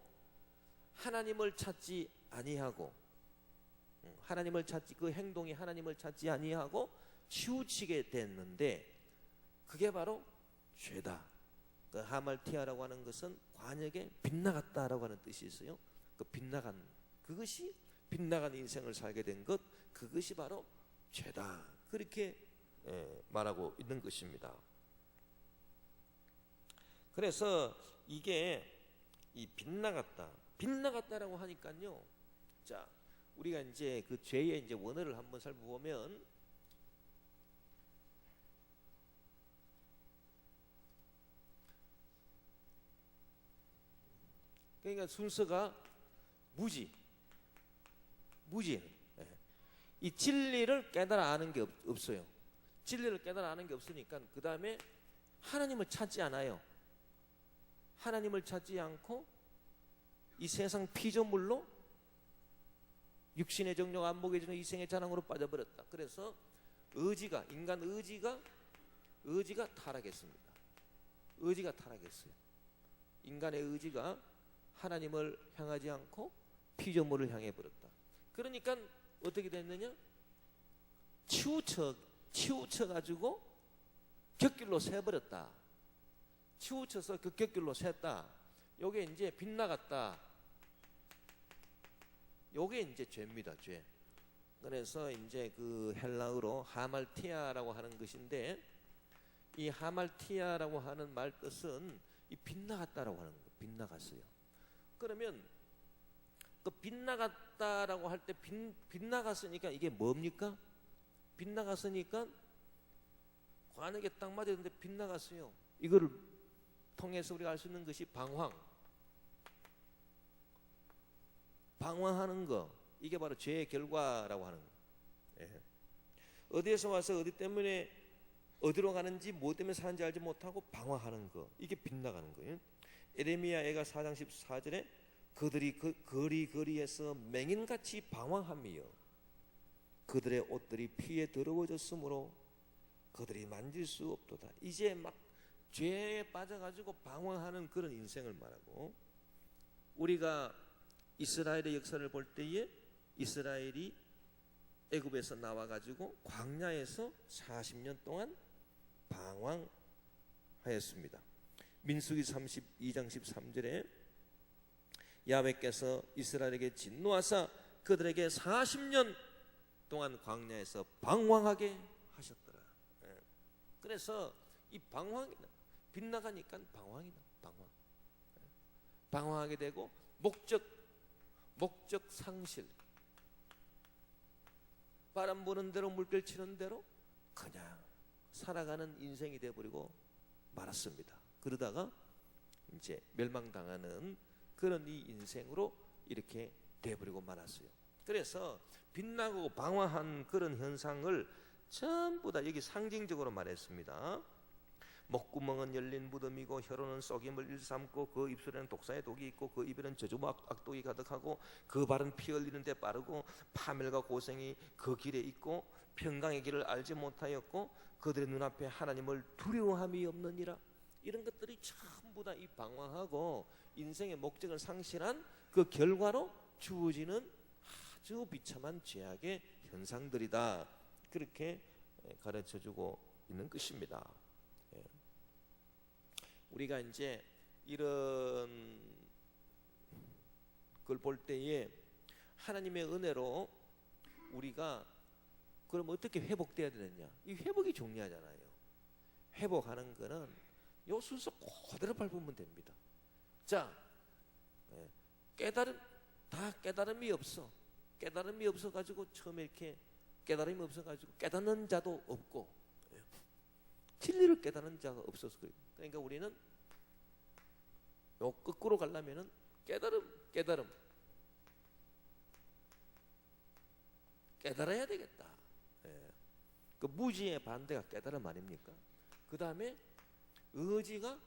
하나님을 찾지 아니하고, 그 행동이 하나님을 찾지 아니하고 치우치게 됐는데 그게 바로 죄다. 그 하말티아라고 하는 것은 관역에 빗나갔다라고 하는 뜻이 있어요. 그것이 빗나간 인생을 살게 된 것, 그것이 바로 죄다. 그렇게 말하고 있는 것입니다. 그래서 이게 이 빗나갔다라고 하니까요. 자, 우리가 이제 그 죄의 이제 원어를 한번 살펴보면, 그러니까 순서가 무지. 이 진리를 깨달아 아는 게 없어요. 진리를 깨달아 아는 게 없으니까 그 다음에 하나님을 찾지 않아요. 하나님을 찾지 않고 이 세상 피조물로 육신의 정욕, 안목의 정욕, 이생의 자랑으로 빠져버렸다. 그래서 인간 의지가 타락했습니다. 의지가 타락했어요. 인간의 의지가 하나님을 향하지 않고 피조물을 향해 버렸다. 그러니까 어떻게 됐느냐? 치우쳐 가지고 곁길로 새버렸다. 치우쳐서 그 곁길로 샜다. 요게 이제 빗나갔다. 요게 이제 죄입니다. 죄. 그래서 이제 그 헬라어로 하말티아라고 하는 것인데, 이 하말티아라고 하는 말 뜻은 이 빗나갔다라고 하는 거. 빗나갔어요. 그러면 그 빗나갔다라고 할 때 빗나갔으니까 이게 뭡니까? 빗나갔으니까 관에게 딱 맞았는데 빗나갔어요. 이거를 통해서 우리가 알 수 있는 것이 방황하는 거. 이게 바로 죄의 결과라고 하는 거. 예. 어디에서 와서 어디 때문에 어디로 가는지 뭐 때문에 사는지 알지 못하고 방황하는 거. 이게 빗나가는 거예요. 에레미야 애가 4장 14절에 그들이 그 거리에서 맹인같이 방황하며 그들의 옷들이 피에 더러워졌으므로 그들이 만질 수 없도다. 이제 막 죄에 빠져가지고 방황하는 그런 인생을 말하고, 우리가 이스라엘의 역사를 볼 때에 이스라엘이 애굽에서 나와가지고 광야에서 40년 동안 방황하였습니다. 민수기 32장 13절에 야훼께서 이스라엘에게 진노하사 그들에게 40년 동안 광야에서 방황하게 하셨더라. 그래서 이 방황이다. 빗나가니까 방황이다. 방황하게 되고 목적 상실. 바람 부는 대로 물결 치는 대로 그냥 살아가는 인생이 되어버리고 말았습니다. 그러다가 이제 멸망당하는 그런 이 인생으로 이렇게 되어버리고 말았어요. 그래서 빗나가고 방황한 그런 현상을 전부 다 여기 상징적으로 말했습니다. 목구멍은 열린 무덤이고 혀로는 썩임을 일삼고 그 입술에는 독사의 독이 있고 그 입에는 저주와 악독이 가득하고 그 발은 피 흘리는 데 빠르고 파멸과 고생이 그 길에 있고 평강의 길을 알지 못하였고 그들의 눈앞에 하나님을 두려워함이 없느니라. 이런 것들이 전부 다 이 방황하고 인생의 목적을 상실한 그 결과로 주어지는 아주 비참한 죄악의 현상들이다. 그렇게 가르쳐주고 있는 것입니다. 우리가 이제 이런 걸 볼 때에 하나님의 은혜로 우리가 그럼 어떻게 회복돼야 되느냐? 이 회복이 중요하잖아요. 회복하는 거는 요 순서 그대로 밟으면 됩니다. 자, 깨달음이 없어. 깨달음이 없어가지고 처음에 이렇게 깨달음이 없어가지고 깨닫는 자도 없고 진리를 깨닫는 자가 없어서 그래요. 그러니까 우리는 요 거꾸로 가려면은 깨달아야 되겠다. 그 무지의 반대가 깨달음 아닙니까? 그 다음에 의지가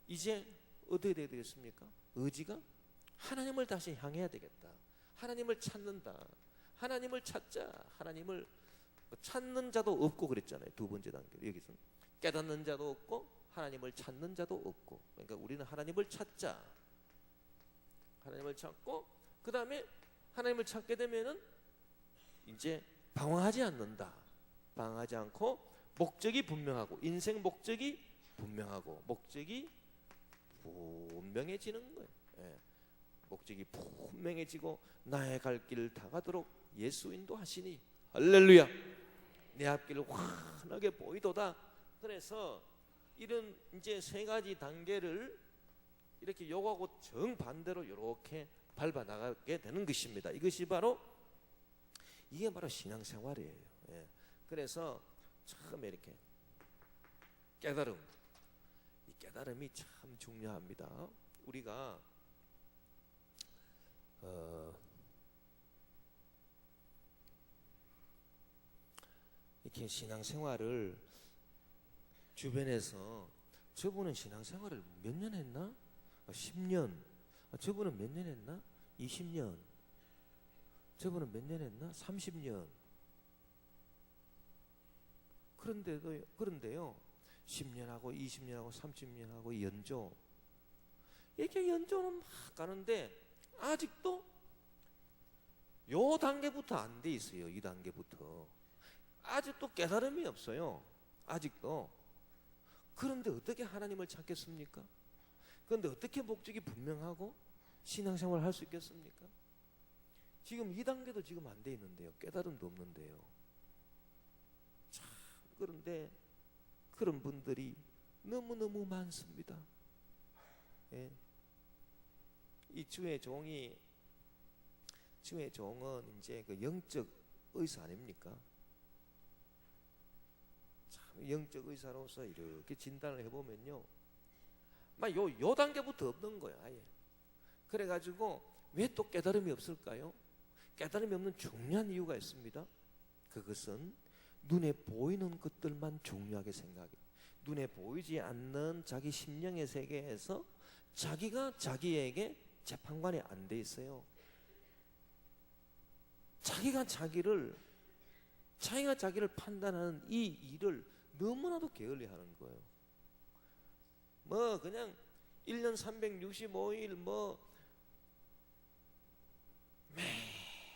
이제 어떻게 돼야 되겠습니까? 의지가 하나님을 다시 향해야 되겠다. 하나님을 찾는다. 하나님을 찾자. 하나님을 찾는 자도 없고 그랬잖아요. 두 번째 단계 여기서 깨닫는 자도 없고 하나님을 찾는 자도 없고, 그러니까 우리는 하나님을 찾자. 하나님을 찾고 그 다음에 하나님을 찾게 되면은 이제 방황하지 않는다. 방황하지 않고 목적이 분명하고 인생 목적이 분명하고 목적이 분명해지는 거예요. 목적이 분명해지고 나의 갈 길을 다 가도록 예수 인도하시니 할렐루야. 내 앞길을 환하게 보이도다. 그래서 이런 이제 세 가지 단계를 이렇게 요거하고 정반대로 이렇게 밟아 나가게 되는 것입니다. 이게 바로 신앙생활이에요. 그래서 처음에 이렇게 깨달음, 이 깨달음이 참 중요합니다. 우리가 이렇게 신앙생활을 주변에서 저분은 신앙생활을 몇 년 했나? 10년. 저분은 몇 년 했나? 20년. 저분은 몇 년 했나? 30년. 그런데요 10년하고 20년하고 30년하고 연조, 이렇게 연조는 막 가는데 아직도 요 단계부터 안 돼 있어요. 이 단계부터 아직도 깨달음이 없어요. 아직도. 그런데 어떻게 하나님을 찾겠습니까? 그런데 어떻게 목적이 분명하고 신앙생활을 할 수 있겠습니까? 지금 이 단계도 지금 안 돼 있는데요. 깨달음도 없는데요. 참, 그런데 그런 분들이 너무너무 많습니다. 예. 이 주의 종은 이제 그 영적 의사 아닙니까? 참, 영적 의사로서 이렇게 진단을 해보면요, 막 요 단계부터 없는 거야, 아예. 그래가지고 왜 또 깨달음이 없을까요? 깨달음이 없는 중요한 이유가 있습니다. 그것은 눈에 보이는 것들만 중요하게 생각해. 눈에 보이지 않는 자기 심령의 세계에서 자기가 자기에게 재판관이 안 돼 있어요. 자기가 자기를 판단하는 이 일을 너무나도 게을리 하는 거예요. 뭐 그냥 1년 365일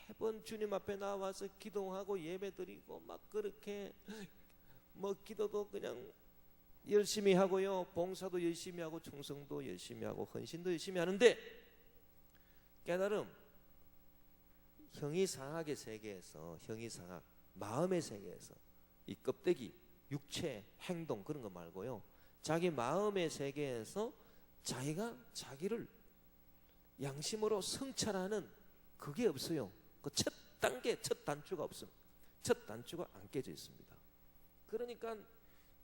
매번 주님 앞에 나와서 기도하고 예배드리고 막 그렇게 기도도 그냥 열심히 하고요, 봉사도 열심히 하고 충성도 열심히 하고 헌신도 열심히 하는데 깨달음, 형이상학의 세계에서, 형이상학 마음의 세계에서, 이 껍데기 육체 행동 그런 거 말고요, 자기 마음의 세계에서 자기가 자기를 양심으로 성찰하는 그게 없어요. 그 첫 단계, 첫 단추가 없습니다. 첫 단추가 안 깨져 있습니다. 그러니까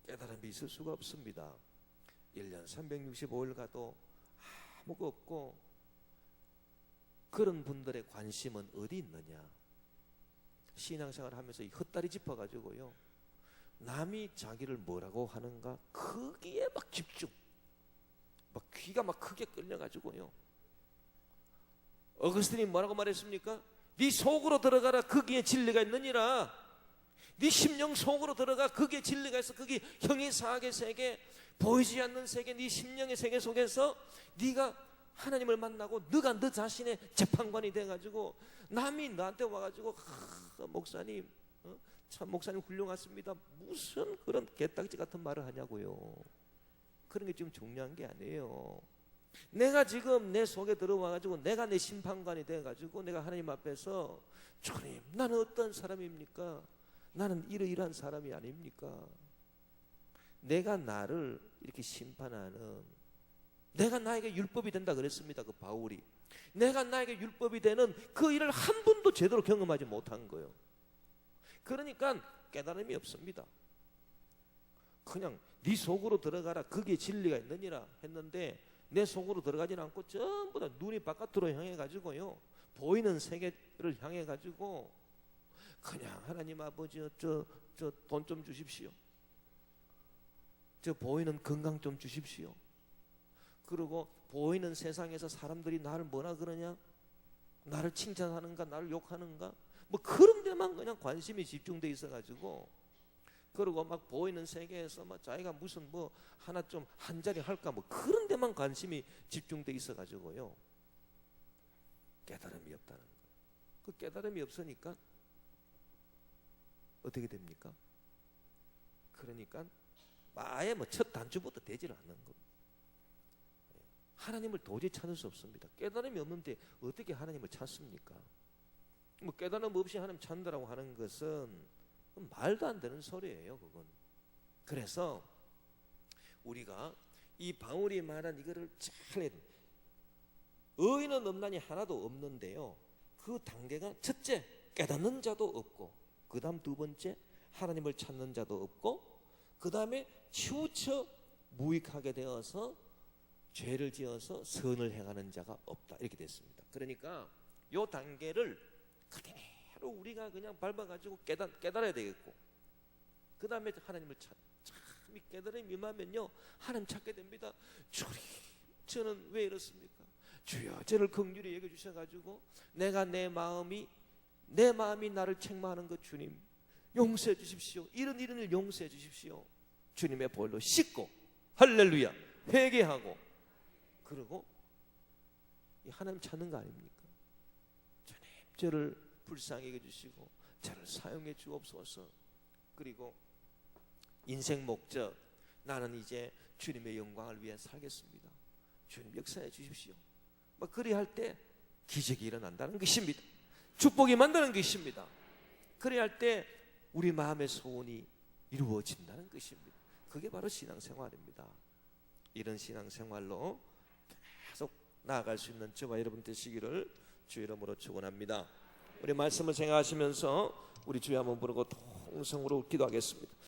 깨달음이 있을 수가 없습니다. 1년 365일 가도 아무것도 없고, 그런 분들의 관심은 어디 있느냐? 신앙생활 하면서 이 헛다리 짚어가지고요, 남이 자기를 뭐라고 하는가 거기에 막 집중, 막 귀가 막 크게 끌려가지고요. 어거스틴이 뭐라고 말했습니까? 네 속으로 들어가라, 거기에 진리가 있느니라. 네 심령 속으로 들어가, 거기에 진리가 있어. 거기 형이상학의 세계, 보이지 않는 세계, 네 심령의 세계 속에서 네가 하나님을 만나고 너가 너 자신의 재판관이 돼가지고 남이 나한테 와가지고 목사님 참 목사님 훌륭하십니다, 무슨 그런 개딱지 같은 말을 하냐고요. 그런 게 지금 중요한 게 아니에요. 내가 지금 내 속에 들어와가지고 내가 내 심판관이 돼가지고 내가 하나님 앞에서 주님 나는 어떤 사람입니까? 나는 이러이러한 사람이 아닙니까? 내가 나를 이렇게 심판하는, 내가 나에게 율법이 된다 그랬습니다. 그 바울이 내가 나에게 율법이 되는 그 일을 한 번도 제대로 경험하지 못한 거예요. 그러니까 깨달음이 없습니다. 그냥 네 속으로 들어가라, 거기에 진리가 있느니라 했는데 내 속으로 들어가지는 않고 전부 다 눈이 바깥으로 향해 가지고요, 보이는 세계를 향해 가지고 그냥 하나님 아버지 저 돈 좀 주십시오, 저 보이는 건강 좀 주십시오, 그리고 보이는 세상에서 사람들이 나를 뭐라 그러냐, 나를 칭찬하는가 나를 욕하는가, 뭐 그런 데만 그냥 관심이 집중돼 있어 가지고, 그리고 막 보이는 세계에서 막 자기가 무슨 뭐 하나 좀 한 자리 할까 뭐 그런 데만 관심이 집중돼 있어 가지고요, 깨달음이 없다는 거예요. 그 깨달음이 없으니까 어떻게 됩니까? 그러니까 아예 뭐 첫 단추부터 되지를 않는 겁니다. 하나님을 도저히 찾을 수 없습니다. 깨달음이 없는데 어떻게 하나님을 찾습니까? 뭐 깨달음 없이 하나님 찾는다라고 하는 것은 말도 안 되는 소리예요, 그건. 그래서 우리가 이 바울이 말한 이거를 잘 해야 됩니다. 의인은 없나니 하나도 없는데요, 그 단계가 첫째 깨닫는 자도 없고, 그 다음 두 번째 하나님을 찾는 자도 없고, 그 다음에 치우쳐 무익하게 되어서 죄를 지어서 선을 행하는 자가 없다, 이렇게 됐습니다. 그러니까 요 단계를 그대로 우리가 그냥 밟아가지고 깨달아야 되겠고, 그 다음에 하나님을 참 깨달음이 임하면요 하나님 찾게 됩니다. 주님 저는 왜 이렇습니까? 주여 저를 긍휼히 여겨 주셔가지고 내가 내 마음이 나를 책망하는 것 주님 용서해 주십시오. 이런 일을 용서해 주십시오. 주님의 보혈로 씻고 할렐루야 회개하고 그리고 하나님 찾는 거 아닙니까? 주님 저를 불쌍히 여겨주시고 저를 사용해 주옵소서. 그리고 인생 목적 나는 이제 주님의 영광을 위해 살겠습니다. 주님 역사해 주십시오. 그리 할 때 기적이 일어난다는 것입니다. 축복이 만드는 것입니다. 그리 할 때 우리 마음의 소원이 이루어진다는 것입니다. 그게 바로 신앙생활입니다. 이런 신앙생활로 계속 나아갈 수 있는 저와 여러분 되시기를 주의 이름으로 축원합니다. 우리 말씀을 생각하시면서 우리 주여 한번 부르고 통성으로 기도하겠습니다.